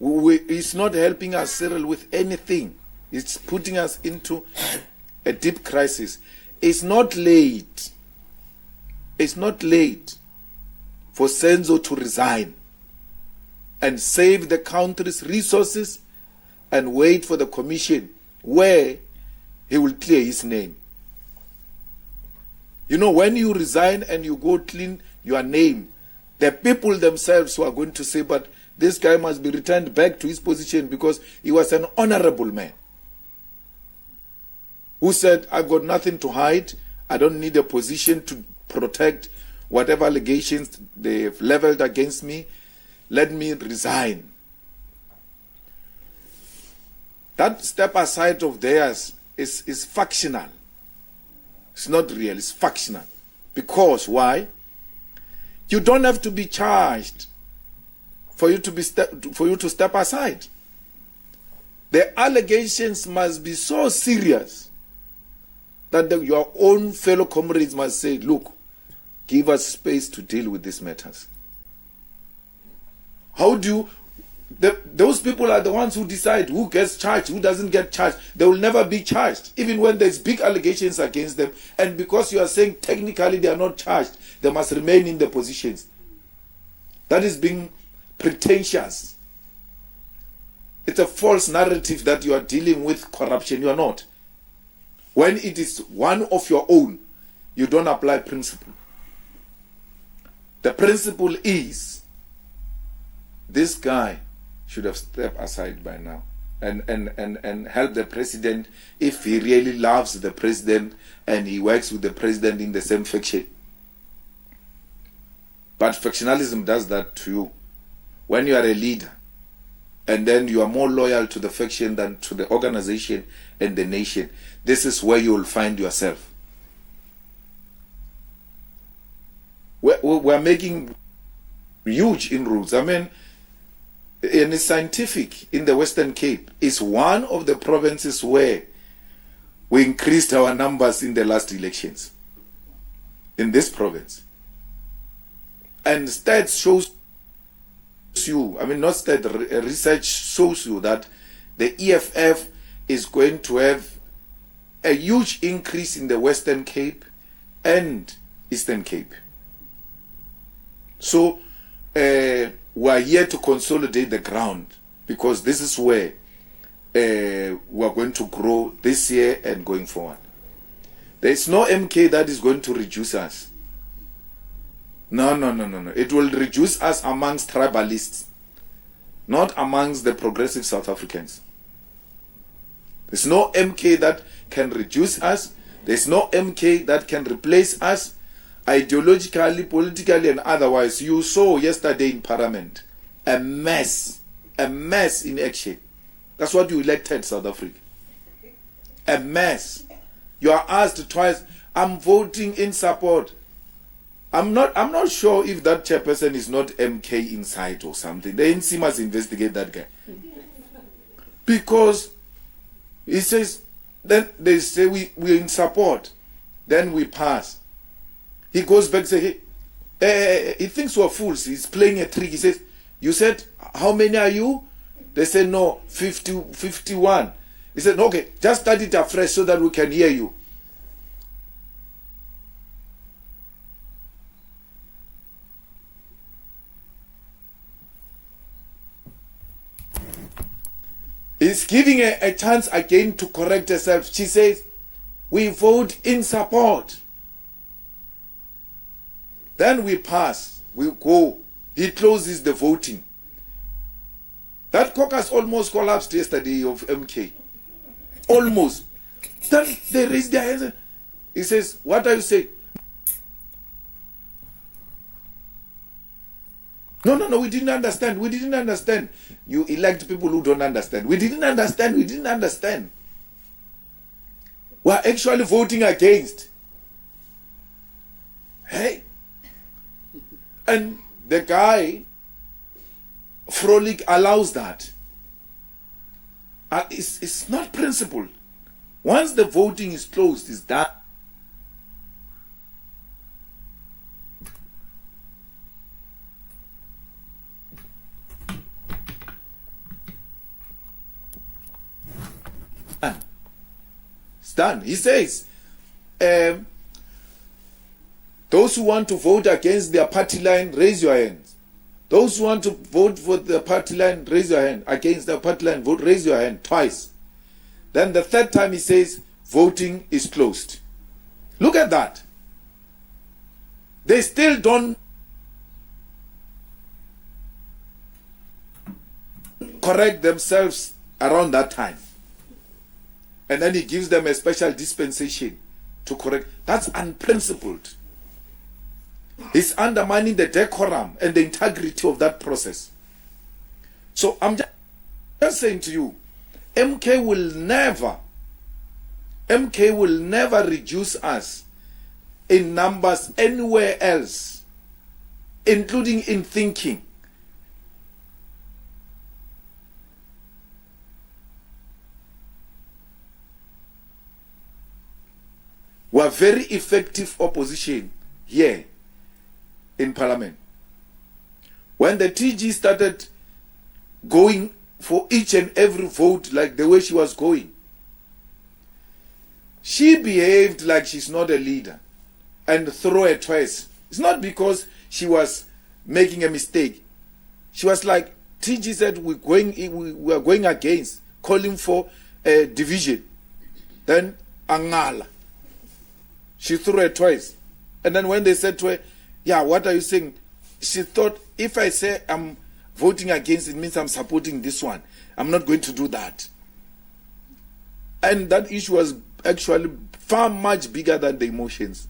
it's not helping us, Cyril, with anything. It's putting us into a deep crisis. It's not late. It's not late for Senzo to resign and save the country's resources and wait for the commission where he will clear his name. You know, when you resign and you go clean your name, the people themselves who are going to say, but this guy must be returned back to his position because he was an honorable man who said, I've got nothing to hide. I don't need a position to protect whatever allegations they've leveled against me. Let me resign. That step aside of theirs is factional. It's not real, it's factional. Because why? You don't have to be charged for you to step aside. The allegations must be so serious that your own fellow comrades must say, look, give us space to deal with these matters. How do you... those people are the ones who decide who gets charged, who doesn't get charged. They will never be charged, even when there's big allegations against them. And because you are saying technically they are not charged, they must remain in their positions. That is being pretentious. It's a false narrative that you are dealing with corruption. You are not. When it is one of your own, you don't apply principle. The principle is this guy should have stepped aside by now and help the president if he really loves the president and he works with the president in the same faction. But factionalism does that to you. When you are a leader and then you are more loyal to the faction than to the organization and the nation, this is where you will find yourself. We're making huge inroads. I mean, and it's scientific. In the Western Cape, it's one of the provinces where we increased our numbers in the last elections. In this province. And stats shows you, I mean not stats, research shows you that the EFF is going to have a huge increase in the Western Cape and Eastern Cape. So, we are here to consolidate the ground because this is where we are going to grow this year and going forward. There is no MK that is going to reduce us. No. It will reduce us amongst tribalists, not amongst the progressive South Africans. There's no MK that can reduce us. There's no MK that can replace us. Ideologically, politically, and otherwise. You saw yesterday in Parliament a mess in action. That's what you elected South Africa. A mess. You are asked twice, I'm voting in support. I'm not sure if that chairperson is not MK inside or something. The NC must investigate that guy. Because he says, then they say we're in support. Then we pass. He goes back and says, hey, he thinks we're fools. He's playing a trick. He says, you said, how many are you? They say, no, 51. He said, okay, just start it afresh so that we can hear you. He's giving a chance again to correct herself. She says, we vote in support. Then we pass, we go. He closes the voting. That caucus almost collapsed yesterday of MK. Almost. Then they raised their hands. He says, what are you saying? No, we didn't understand. You elect people who don't understand. We didn't understand. We're actually voting against. Hey? And the guy, Frolic, allows that. It's not principled. Once the voting is closed, it's done. done. He says, those who want to vote against their party line, raise your hands. Those who want to vote for the party line, raise your hand. Against the party line, vote, raise your hand twice. Then the third time he says, voting is closed. Look at that. They still don't correct themselves around that time. And then he gives them a special dispensation to correct. That's unprincipled. He's undermining the decorum and the integrity of that process. So I'm just saying to you, MK will never reduce us in numbers anywhere else, including in thinking. We are very effective opposition here in Parliament. When the TG started going for each and every vote like the way she was going, she behaved like she's not a leader and threw her twice. It's not because she was making a mistake. She was like, TG said, we are going against, calling for a division. Then Angala. She threw her twice. And then when they said to her, yeah, what are you saying? She thought, if I say I'm voting against, it means I'm supporting this one. I'm not going to do that. And that issue was actually far much bigger than the emotions.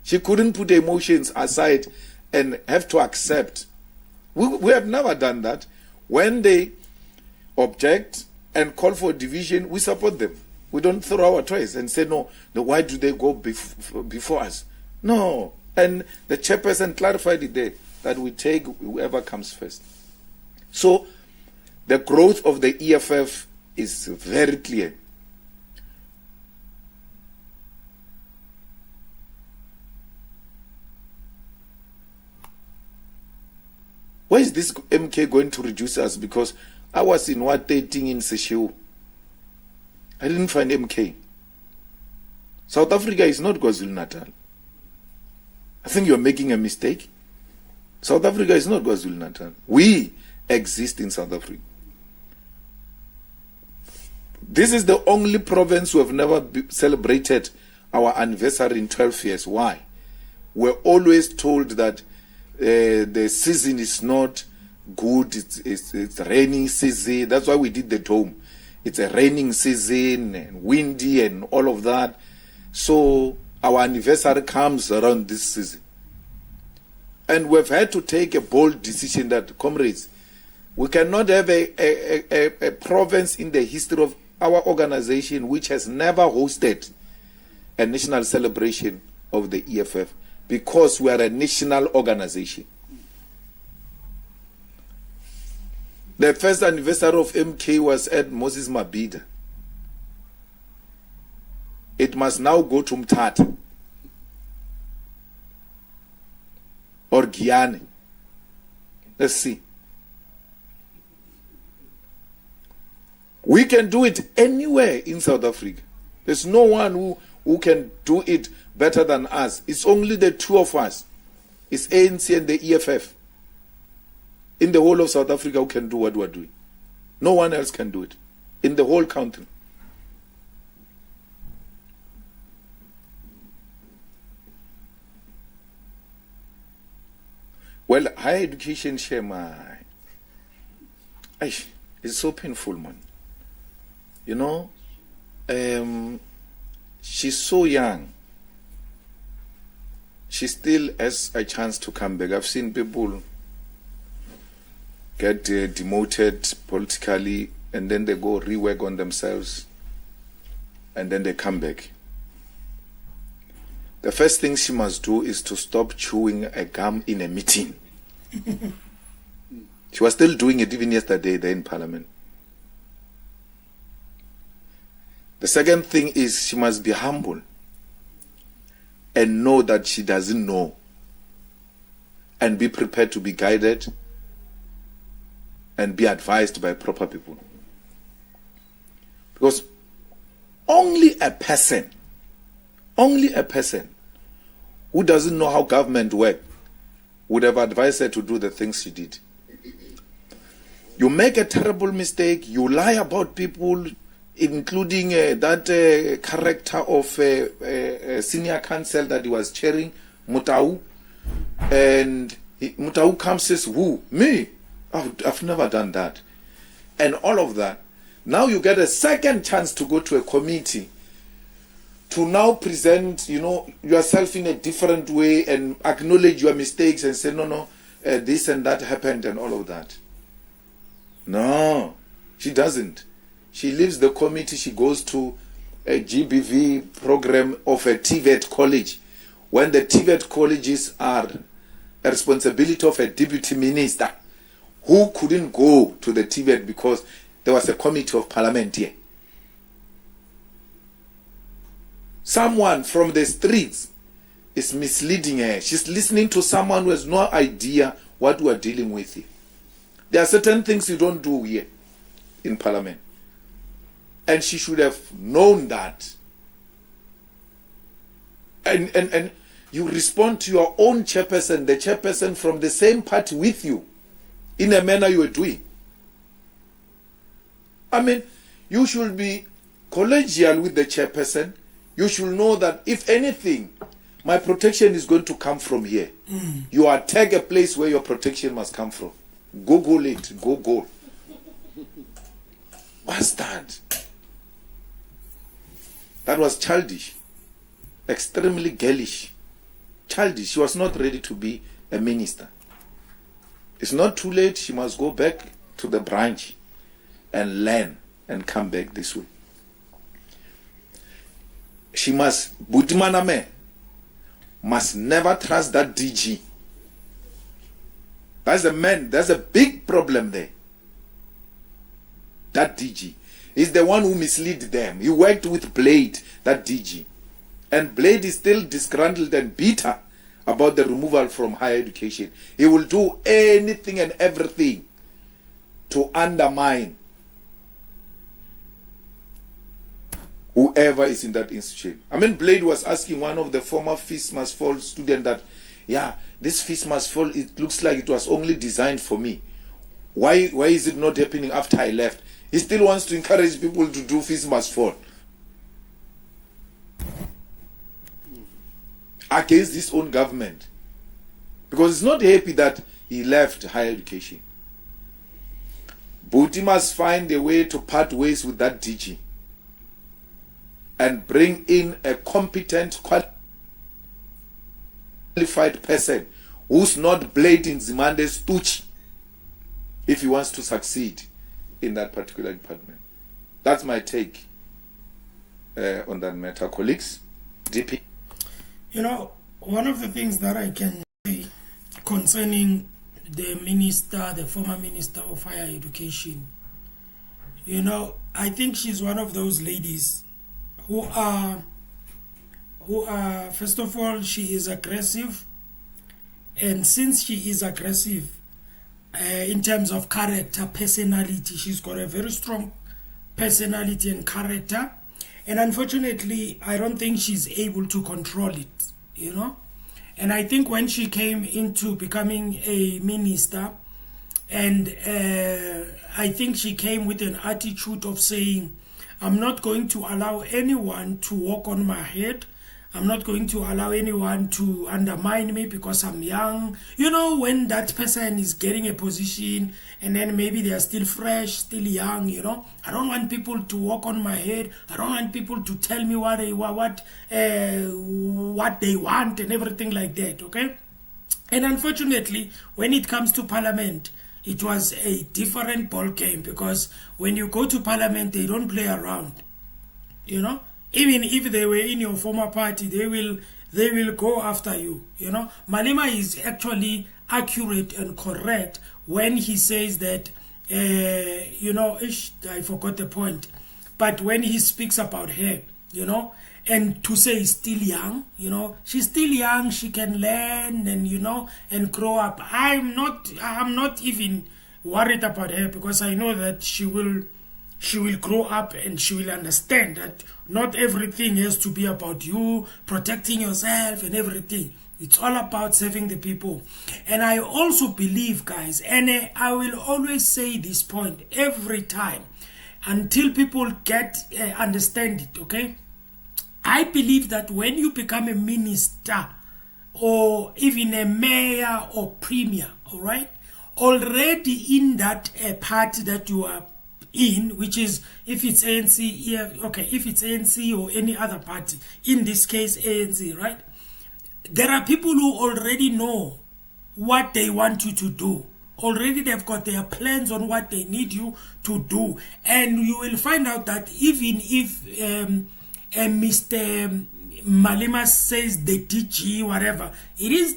She couldn't put the emotions aside and have to accept. We have never done that. When they object and call for division, we support them. We don't throw our toys and say, no, why do they go before us? No. And the chairperson clarified it there, that we take whoever comes first. So the growth of the EFF is very clear. Where is this MK going to reduce us? Because I was in what 13 in Seychelles. I didn't find MK. South Africa is not KwaZulu-Natal. I think you're making a mistake. South Africa is not KwaZulu-Natal. We exist in South Africa. This is the only province who have never celebrated our anniversary in 12 years. Why? We're always told that the season is not good. It's raining season. That's why we did the dome. It's a raining season and windy and all of that. So our anniversary comes around this season. And we've had to take a bold decision that, comrades, we cannot have a province in the history of our organization which has never hosted a national celebration of the EFF, because we are a national organization. The first anniversary of MK was at Moses Mabhida. It must now go to Mthatha or Guyane. Let's see. We can do it anywhere in South Africa. There's no one who can do it better than us. It's only the two of us. It's ANC and the EFF in the whole of South Africa who can do what we're doing. No one else can do it in the whole country. Well, higher education share, it's so painful, man. You know, she's so young. She still has a chance to come back. I've seen people get demoted politically, and then they go rework on themselves, and then they come back. The first thing she must do is to stop chewing a gum in a meeting. She was still doing it even yesterday there in Parliament. The second thing is she must be humble and know that she doesn't know, and be prepared to be guided and be advised by proper people. Because only a person who doesn't know how government works would have advised her to do the things she did. You make a terrible mistake, you lie about people, including that character of senior counsel that he was chairing, Mutau. And Mutau comes and says, who? Me? I've never done that. And all of that. Now you get a second chance to go to a committee to now present, yourself in a different way and acknowledge your mistakes and say, no, this and that happened and all of that. No, she doesn't. She leaves the committee, she goes to a GBV program of a TVET college, when the TVET colleges are a responsibility of a deputy minister who couldn't go to the TVET because there was a committee of parliament here. Someone from the streets is misleading her. She's listening to someone who has no idea what we are dealing with here. There are certain things you don't do here in parliament. And she should have known that. And you respond to your own chairperson, the chairperson from the same party with you, in a manner you are doing. I mean, you should be collegial with the chairperson. You should know that if anything, my protection is going to come from here. You attack a place where your protection must come from. Google it. Google. What's that? That was childish. Extremely girlish. Childish. She was not ready to be a minister. It's not too late. She must go back to the branch and learn and come back this way. She must, Budimaname must never trust that DG. That's a man, there's a big problem there. That DG is the one who misled them. He worked with Blade, that DG. And Blade is still disgruntled and bitter about the removal from higher education. He will do anything and everything to undermine whoever is in that institution. I mean, Blade was asking one of the former Feast Must Fall students that, yeah, this Feast Must Fall, it looks like it was only designed for me. Why is it not happening after I left? He still wants to encourage people to do Feast Must Fall. Against his own government. Because he's not happy that he left higher education. But he must find a way to part ways with that DG and bring in a competent, qualified person who's not blading Zimande's tuch if he wants to succeed in that particular department. That's my take on that matter. Colleagues, DP. One of the things that I can say concerning the minister, the former minister of higher education, I think she's one of those ladies who are, first of all, she is aggressive. And since she is aggressive, in terms of character, personality, she's got a very strong personality and character. And unfortunately, I don't think she's able to control it, And I think when she came into becoming a minister, and I think she came with an attitude of saying, I'm not going to allow anyone to walk on my head. I'm not going to allow anyone to undermine me because I'm young. When that person is getting a position and then maybe they are still fresh, still young, I don't want people to walk on my head. I don't want people to tell me what they want and everything like that, okay? And unfortunately, when it comes to parliament, it was a different ball game, because when you go to parliament, they don't play around, Even if they were in your former party, they will go after you, Malema is actually accurate and correct when he says that, I forgot the point, but when he speaks about her, and to say still young, she's still young, she can learn and, and grow up. I'm not even worried about her, because I know that she will she will grow up and she will understand that not everything has to be about you protecting yourself and everything. It's all about serving the people. And I also believe, guys, and I will always say this point every time until people understand it, okay? I believe that when you become a minister or even a mayor or premier, all right, already in that party that you are in, which is if it's ANC, okay, if it's ANC or any other party, in this case ANC, right? There are people who already know what they want you to do. Already they've got their plans on what they need you to do. And you will find out that even if Mr. Malema says the DG, whatever, it is,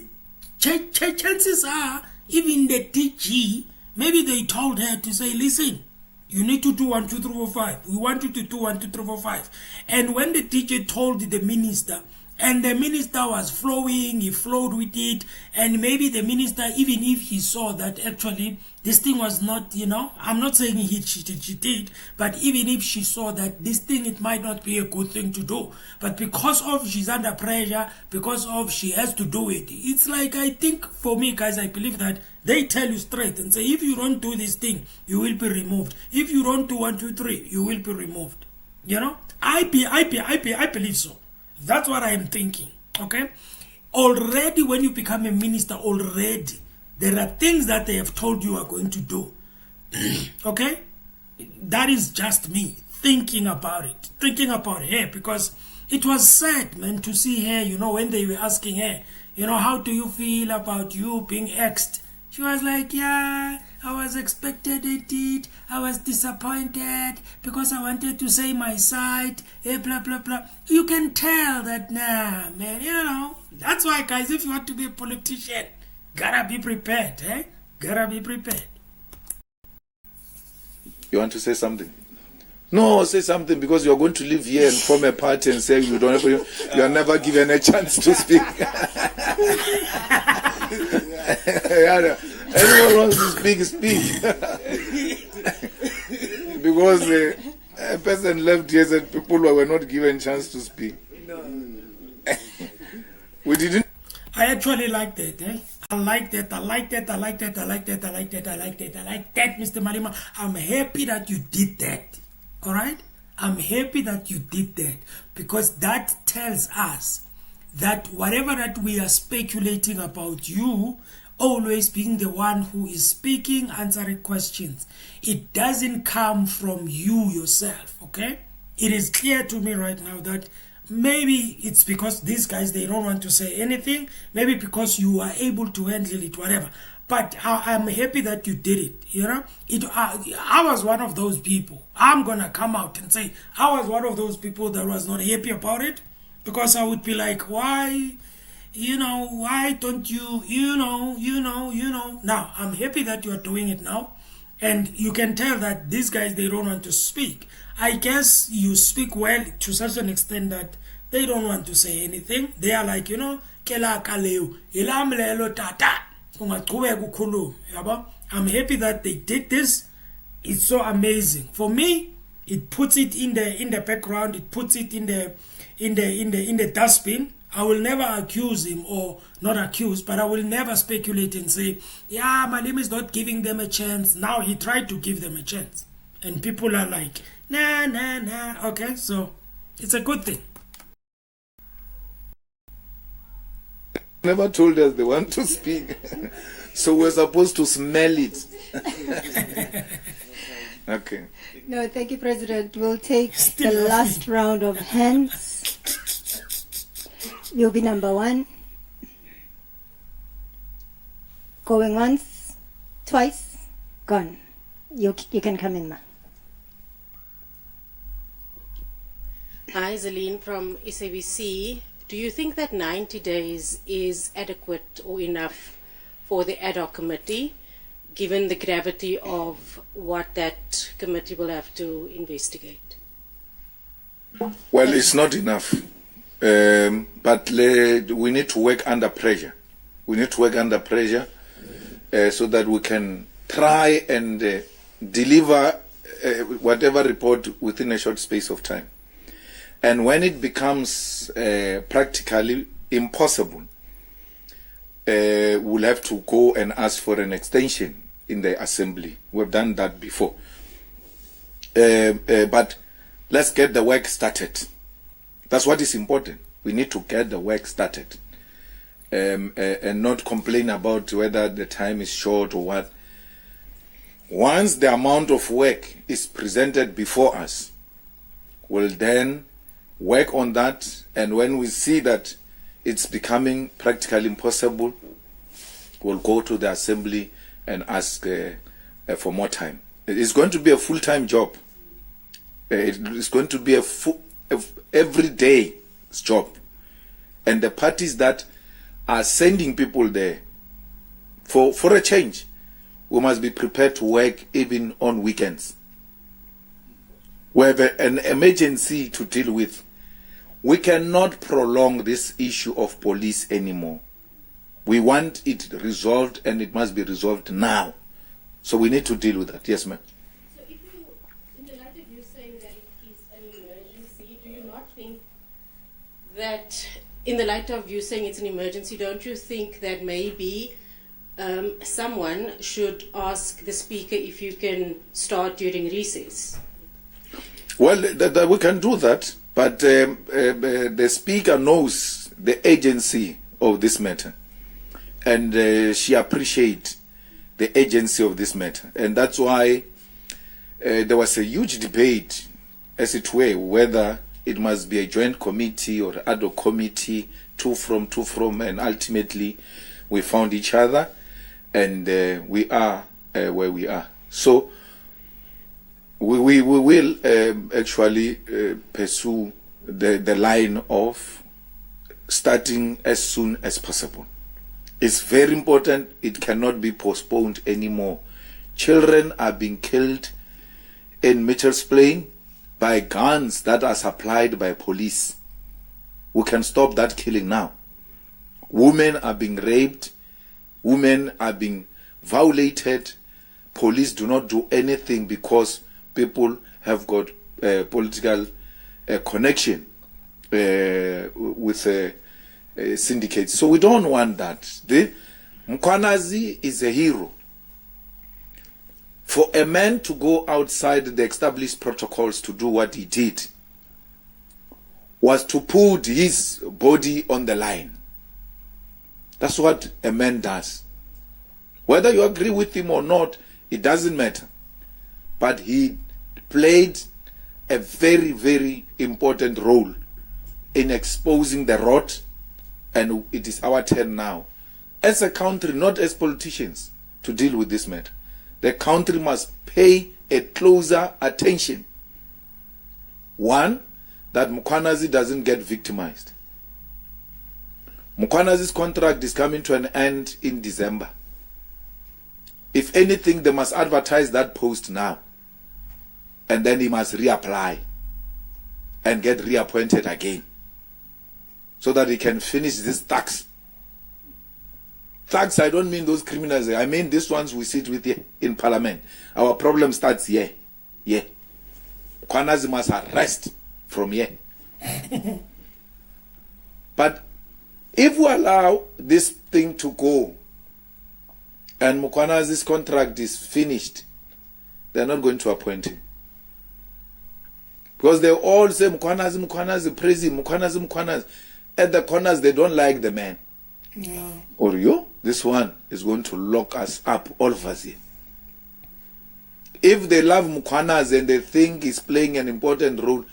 chances are, even the DG, maybe they told her to say, listen, you need to do 1, 2, 3, 4, 5. We want you to do 1, 2, 3, 4, 5. And when the DJ told the minister, and the minister was flowing, he flowed with it, and maybe the minister, even if he saw that actually this thing was not, you know, I'm not saying she did, but even if she saw that this thing, it might not be a good thing to do, but because of she's under pressure, because of she has to do it, it's like, I think for me, guys, I believe that they tell you straight and say, if you don't do this thing, you will be removed. If you don't do 1, 2, 3, you will be removed. You know, I believe so. That's what I am thinking, okay? Already when you become a minister, already, there are things that they have told you are going to do, okay? That is just me thinking about her, because it was sad, man, to see her, you know, when they were asking her, you know, how do you feel about you being axed? She was like, yeah, I was expected it. I was disappointed because I wanted to say my side, blah, blah, blah. You can tell that, nah, man, you know. That's why, guys, if you want to be a politician, gotta be prepared, eh? Gotta be prepared. You want to say something? No, say something, because you're going to live here and form a party and say you are never given a chance to speak. Anyone wants to speak. Because a person left here said people were not given a chance to speak. We didn't. I actually like that, eh? I like that, Mr. Malema. I'm happy that you did that. All right? I'm happy that you did that, because that tells us that whatever that we are speculating about you always being the one who is speaking, answering questions, it doesn't come from you yourself, okay? It is clear to me right now that maybe it's because these guys, they don't want to say anything, maybe because you are able to handle it, whatever. But I'm happy that you did it, you know? I was one of those people. I'm gonna come out and say, I was one of those people that was not happy about it, because I would be like, why, you know, why don't you, you know. Now, I'm happy that you are doing it now, and you can tell that these guys, they don't want to speak. I guess you speak well to such an extent that they don't want to say anything. They are like, you know, I'm happy that they did this. It's so amazing. For me, it puts it in the background, it puts it in the dustbin. I will never accuse him, or not accuse, but I will never speculate and say, yeah, Malema is not giving them a chance. Now he tried to give them a chance. And people are like, nah. Okay, so it's a good thing. Never told us they want to speak. So we're supposed to smell it. Okay. No, thank you, President. We'll take the last round of hands. You'll be number 1. Going once, twice, gone. You can come in, ma. Hi, Zelene from SABC. Do you think that 90 days is adequate or enough for the ad hoc committee, given the gravity of what that committee will have to investigate? Well, it's not enough. But we need to work under pressure. We need to work under pressure so that we can try and deliver whatever report within a short space of time. And when it becomes practically impossible, we'll have to go and ask for an extension in the assembly. We've done that before. But let's get the work started. That's what is important. We need to get the work started. And not complain about whether the time is short or what. Once the amount of work is presented before us, we'll then work on that, and when we see that it's becoming practically impossible, we'll go to the assembly and ask for more time. It's going to be a full-time job. It's going to be a everyday job. And the parties that are sending people there for a change, we must be prepared to work even on weekends. We have an emergency to deal with. We cannot prolong this issue of police anymore. We want it resolved, and it must be resolved now. So we need to deal with that. Yes, ma'am. So if you, in the light of you saying that it is an emergency, do you not think that, in the light of you saying it's an emergency, don't you think that maybe someone should ask the Speaker if you can start during recess? Well, we can do that, but the Speaker knows the agency of this matter, and she appreciates the agency of this matter, and that's why there was a huge debate, as it were, whether it must be a joint committee or ad hoc committee, two from, and ultimately we found each other, and we are where we are. So we will actually pursue the line of starting as soon as possible. It's very important. It cannot be postponed anymore. Children are being killed in Mitchell's Plain by guns that are supplied by police. We can stop that killing now. Women are being raped. Women are being violated. Police do not do anything because people have got political connection with syndicates. So we don't want that. Mkwanazi is a hero. For a man to go outside the established protocols to do what he did was to put his body on the line. That's what a man does. Whether you agree with him or not, it doesn't matter. But he played a very, very important role in exposing the rot, and it is our turn now, as a country, not as politicians, to deal with this matter. The country must pay a closer attention. One, that Mkwanazi doesn't get victimized. Mkwanazi's contract is coming to an end in December. If anything, they must advertise that post now. And then he must reapply and get reappointed again, so that he can finish this tax. Thugs, I don't mean those criminals. I mean these ones we sit with here in Parliament. Our problem starts here. Yeah. Mkwanazi must arrest from here. But if we allow this thing to go and Mkwanazi's contract is finished, they're not going to appoint him. Because they all say Mkwanazi, Mkwanazi, praise him, Mkwanazi, Mkwanazi. At the corners, they don't like the man. Yeah. Or you, this one is going to lock us up, all of us here. If they love Mkwanazi and they think he's playing an important role,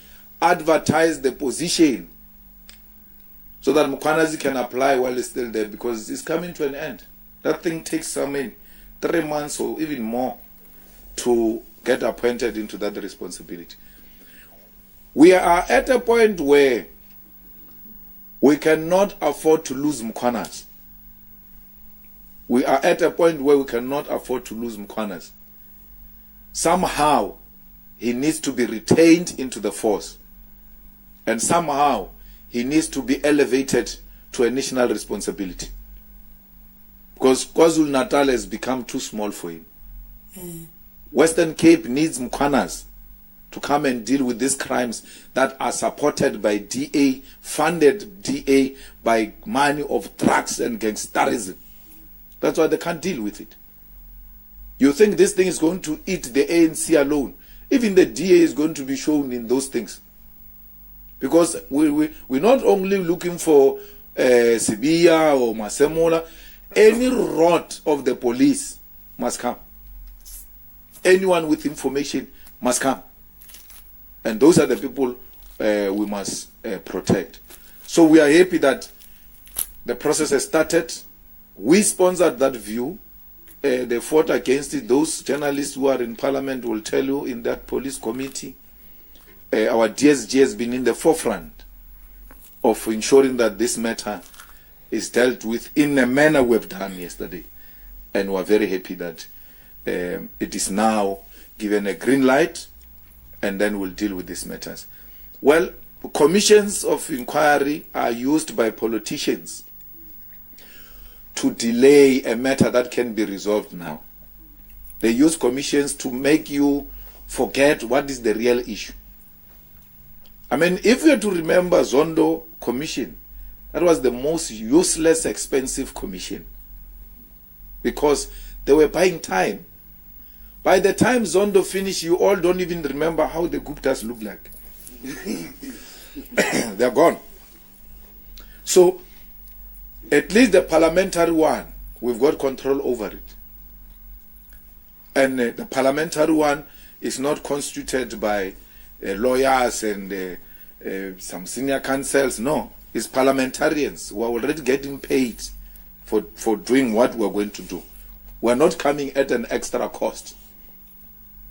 advertise the position so that Mkwanazi can apply while he's still there, because it's coming to an end. That thing takes 3 months or even more to get appointed into that responsibility. We are at a point where we cannot afford to lose Mkwanazi. We are at a point where we cannot afford to lose Mkwanazi. Somehow, he needs to be retained into the force. And somehow, he needs to be elevated to a national responsibility. Because KwaZulu-Natal has become too small for him. Western Cape needs Mkwanas to come and deal with these crimes that are supported by DA, funded DA by money of drugs and gangsterism. That's why they can't deal with it. You think this thing is going to eat the ANC alone? Even the DA is going to be shown in those things. Because we're not only looking for Sibia or Masemola, any rot of the police must come. Anyone with information must come. And those are the people we must protect. So we are happy that the process has started. We sponsored that view. They fought against it. Those journalists who are in Parliament will tell you in that police committee. Our DSG has been in the forefront of ensuring that this matter is dealt with in a manner we've done yesterday. And we're very happy that it is now given a green light, and then we'll deal with these matters. Well, commissions of inquiry are used by politicians to delay a matter that can be resolved now. They use commissions to make you forget what is the real issue. I mean, if you are to remember Zondo Commission, that was the most useless, expensive commission because they were buying time. By the time Zondo finished, you all don't even remember how the Guptas look like. They're gone. So, at least the parliamentary one, we've got control over it. And the parliamentary one is not constituted by lawyers and some senior counsels. No, it's parliamentarians who are already getting paid for doing what we're going to do. We're not coming at an extra cost.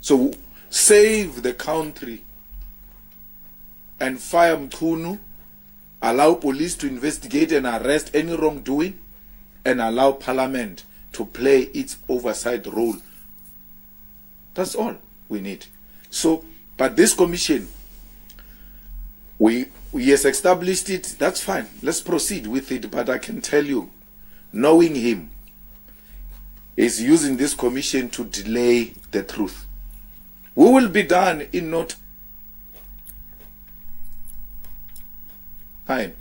So save the country and fire Mkhunu, allow police to investigate and arrest any wrongdoing, and allow Parliament to play its oversight role. That's all we need. So, but this commission, we has established it, that's fine. Let's proceed with it. But I can tell you, knowing him, is using this commission to delay the truth. We will be done in no time.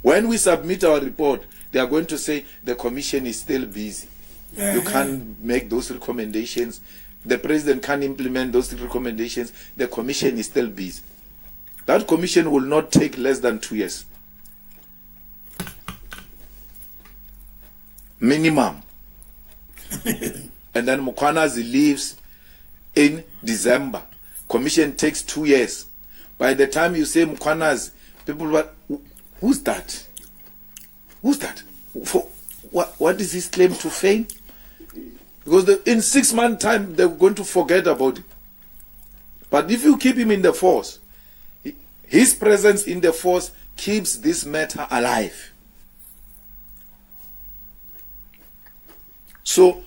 When we submit our report, they are going to say the commission is still busy. You can't make those recommendations. The president can't implement those recommendations. The commission is still busy. That commission will not take less than 2 years. Minimum. And then Mkhwanazi leaves in December. Commission takes 2 years. By the time you say Mkhwanazi, people were, who's that? Who's that? For what is his claim to fame? Because in 6 months' time, they're going to forget about it. But if you keep him in the force, his presence in the force keeps this matter alive. So,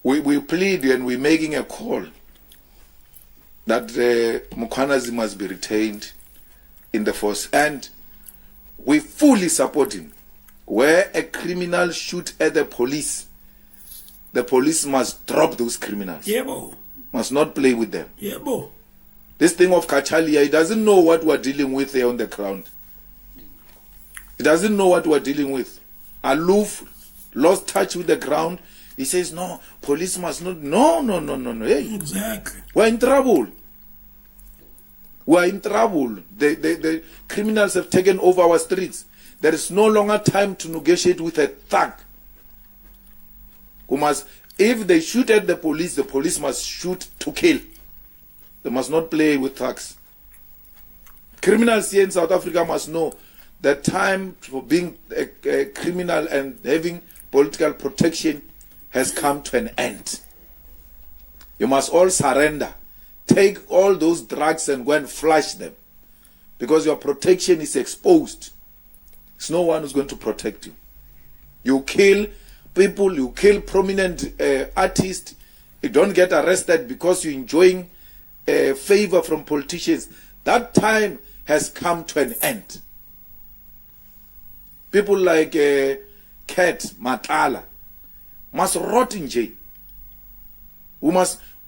we plead and we're making a call that Mkhwanazi must be retained in the force. And we fully support him. Where a criminal shoot at the police must drop those criminals. Yebo. Must not play with them. Yebo. This thing of Kachalia, he doesn't know what we're dealing with there on the ground. He doesn't know what we're dealing with. Aloof, lost touch with the ground. He says, no, police must not. No. Hey, Exactly. we're in trouble. We're in trouble. The criminals have taken over our streets. There is no longer time to negotiate with a thug. Who must, if they shoot at the police must shoot to kill. They must not play with thugs. Criminals here in South Africa must know that time for being a criminal and having political protection has come to an end. You must all surrender. Take all those drugs and go and flush them. Because your protection is exposed. There's no one who's going to protect you. You kill people, you kill prominent artists. You don't get arrested because you're enjoying favor from politicians. That time has come to an end. People like Kat Matala must rot in jail.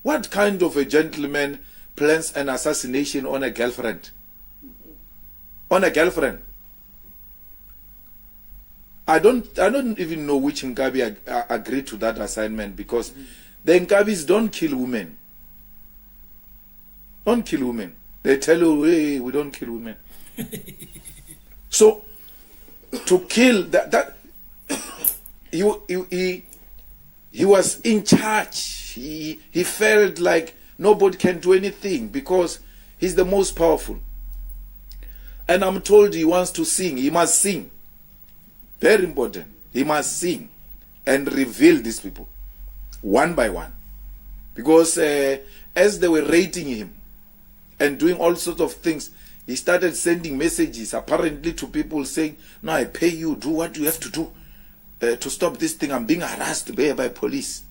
What kind of a gentleman plans an assassination on a girlfriend? On a girlfriend? I don't even know which Nkabi agreed to that assignment, because the Nkabis don't kill women. Don't kill women. They tell you, hey, we don't kill women. So, to kill that he was in charge. He felt like nobody can do anything because he's the most powerful. And I'm told he wants to sing. He must sing. Very important. He must sing and reveal these people one by one. Because as they were rating him and doing all sorts of things, he started sending messages apparently to people saying, no, I pay you, do what you have to do to stop this thing. I'm being harassed by police.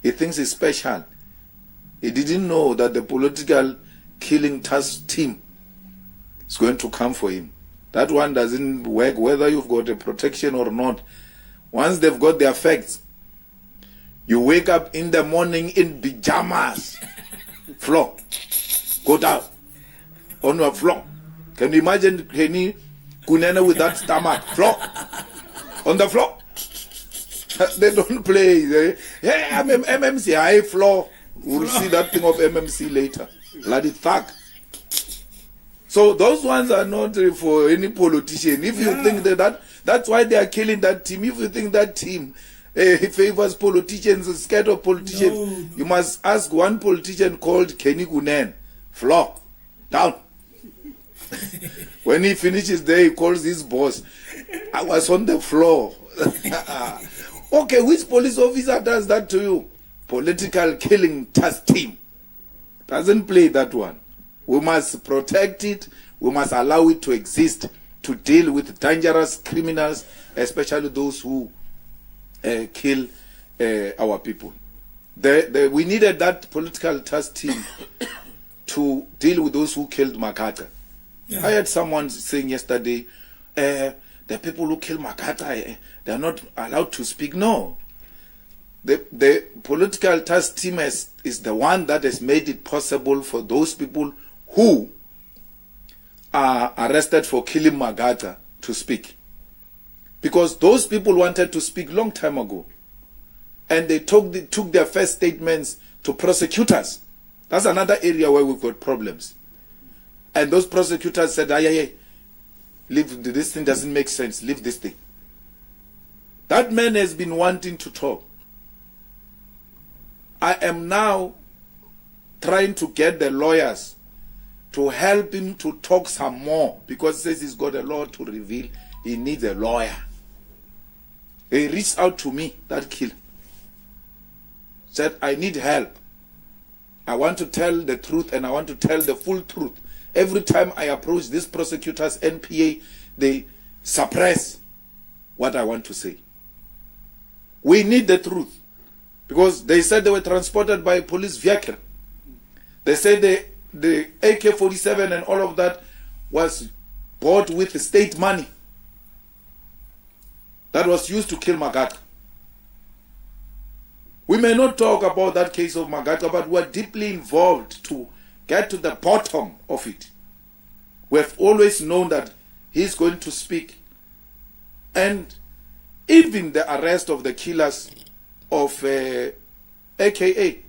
He thinks he's special. He didn't know that the political killing task team is going to come for him. That one doesn't work whether you've got a protection or not. Once they've got their facts, you wake up in the morning in pajamas, floor, go down on your floor. Can you imagine Kenny Kunene with that stomach? Floor, on the floor. They don't play. Hey, I'm MMC, high floor. We'll see that thing of MMC later. Bloody thug. So those ones are not for any politician. If you think that's why they are killing that team. If you think that team favors politicians, is scared of politicians, you must ask one politician called Kenny Gunen. Floor, down. When he finishes there, he calls his boss. I was on the floor. Okay, which police officer does that to you? Political killing task team. Doesn't play that one. We must protect it. We must allow it to exist to deal with dangerous criminals, especially those who kill our people. We needed that political task team to deal with those who killed Makata. Yeah. I had someone saying yesterday, the people who kill Makata, they are not allowed to speak. No. The political task team is the one that has made it possible for those people who are arrested for killing Magata to speak. Because those people wanted to speak long time ago. And they took their first statements to prosecutors. That's another area where we've got problems. And those prosecutors said, leave, this thing doesn't make sense, leave this thing. That man has been wanting to talk. I am now trying to get the lawyers to help him to talk some more, because he says he's got a lot to reveal. He needs a lawyer. He reached out to me, that killer. Said, I need help. I want to tell the truth, and I want to tell the full truth. Every time I approach these prosecutors, NPA, they suppress what I want to say. We need the truth. Because they said they were transported by a police vehicle. They said the AK-47 and all of that was bought with state money that was used to kill Magata. We may not talk about that case of Magata, but we're deeply involved to get to the bottom of it. We have always known that he's going to speak. And even the arrest of the killers of AKA,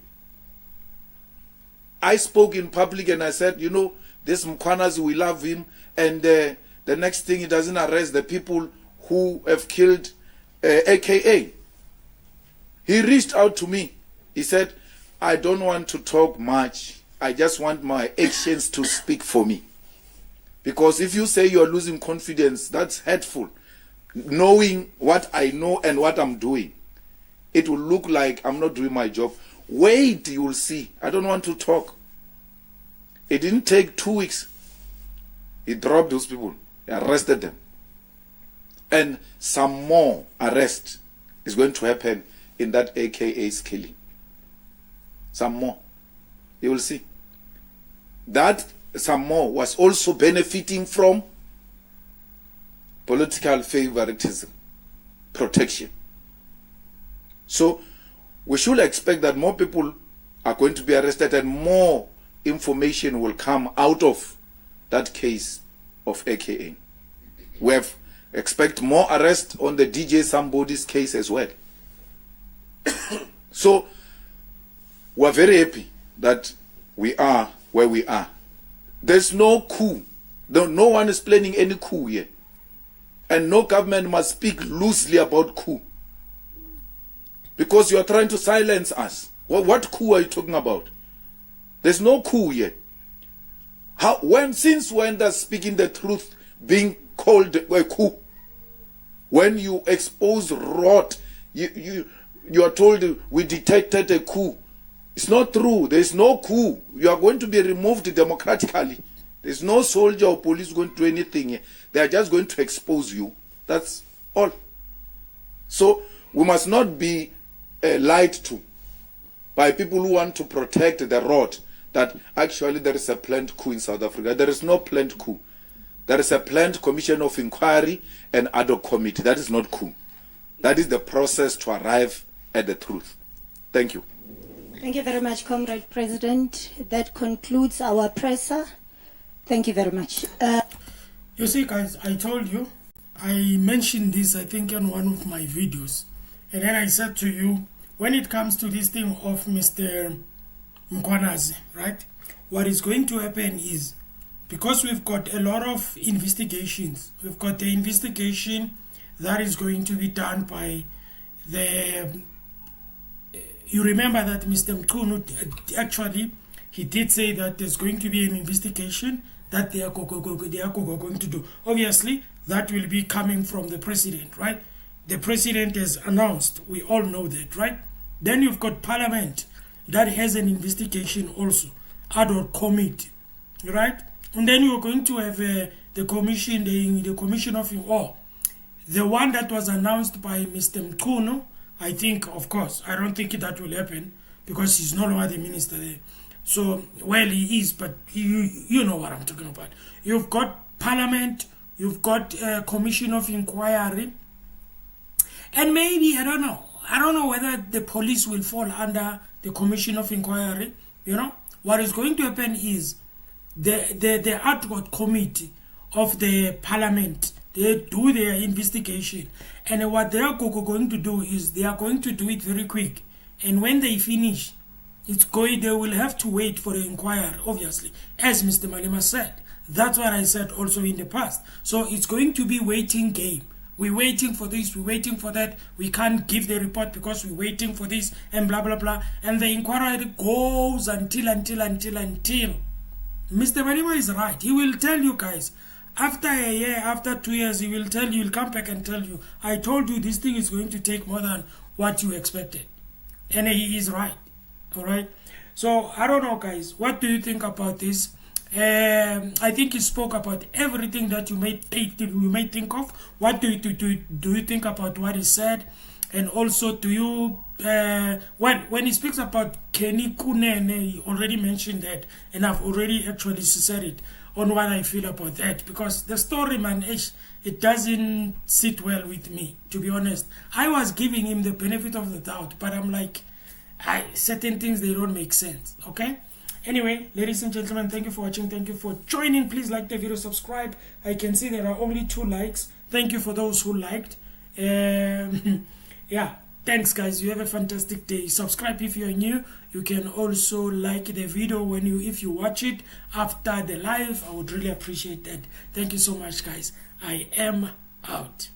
I spoke in public and I said, this Mkwanas, we love him, and the next thing, he doesn't arrest the people who have killed AKA. He reached out to me. He said, I don't want to talk much. I just want my actions to speak for me. Because if you say you're losing confidence, that's hurtful. Knowing what I know and what I'm doing, it will look like I'm not doing my job. Wait, you will see. I don't want to talk. It didn't take 2 weeks. He dropped those people. He arrested them. And some more arrest is going to happen in that AKA's killing. Some more. You will see. That some more was also benefiting from political favoritism, protection. So we should expect that more people are going to be arrested, and more information will come out of that case of AKA. We have expect more arrest on the DJ Somebody's case as well. So we're very happy that we are where we are. There's no coup. No one is planning any coup here. And no government must speak loosely about coup. Because you are trying to silence us. What coup are you talking about? There's no coup here. Since when does speaking the truth being called a coup? When you expose rot, you are told we detected a coup. It's not true. There's no coup. You are going to be removed democratically. There's no soldier or police going to do anything here. They are just going to expose you. That's all. So we must not be lied to by people who want to protect the rot that actually there is a planned coup in South Africa. There is no planned coup. There is a planned commission of inquiry and ad hoc committee. That is not coup. That is the process to arrive at the truth. Thank you. Thank you very much, Comrade President. That concludes our presser. Thank you very much. You see, guys, I told you, I mentioned this, I think, in one of my videos. And then I said to you, when it comes to this thing of Mr. Mkhwanazi, right? What is going to happen is, because we've got a lot of investigations, we've got the investigation that is going to be done by the... You remember that Mr. Mkhunu, actually, he did say that there's going to be an investigation that they are going to do. Obviously, that will be coming from the president, right? The president has announced. We all know that, right? Then you've got parliament that has an investigation also, ad hoc committee, right? And then you're going to have the commission, the commission of the one that was announced by Mr. Mkhunu. I think, of course, I don't think that will happen because he's no longer the minister there. So, well, he is, but you know what I'm talking about. You've got parliament, you've got a commission of inquiry, and maybe, I don't know whether the police will fall under the commission of inquiry. You know, what is going to happen is the ad hoc committee of the parliament, they do their investigation, and what they are going to do is they are going to do it very quick, and when they finish, they will have to wait for the inquiry, obviously, as Mr. Malema said. That's what I said also in the past. So it's going to be waiting game. We're waiting for this, we're waiting for that. We can't give the report because we're waiting for this and blah, blah, blah. And the inquiry goes until. Mr. Malema is right. He will tell you guys, after a year, after 2 years, he will tell you, he'll come back and tell you, I told you this thing is going to take more than what you expected. And he is right. All right. So I don't know, guys. What do you think about this? I think he spoke about everything that you may think of. What do you think about what he said? And also, do you when he speaks about Kenny Kunene, he already mentioned that, and I've already actually said it on what I feel about that, because the story, man, it doesn't sit well with me, to be honest. I was giving him the benefit of the doubt, but I'm like, certain things, they don't make sense. Okay, anyway, ladies and gentlemen, thank you for watching, thank you for joining. Please like the video, subscribe. I can see there are only 2 likes. Thank you for those who liked. Yeah, thanks guys, you have a fantastic day. Subscribe if you're new. You can also like the video if you watch it after the live. I would really appreciate that. Thank you so much, guys. I am out.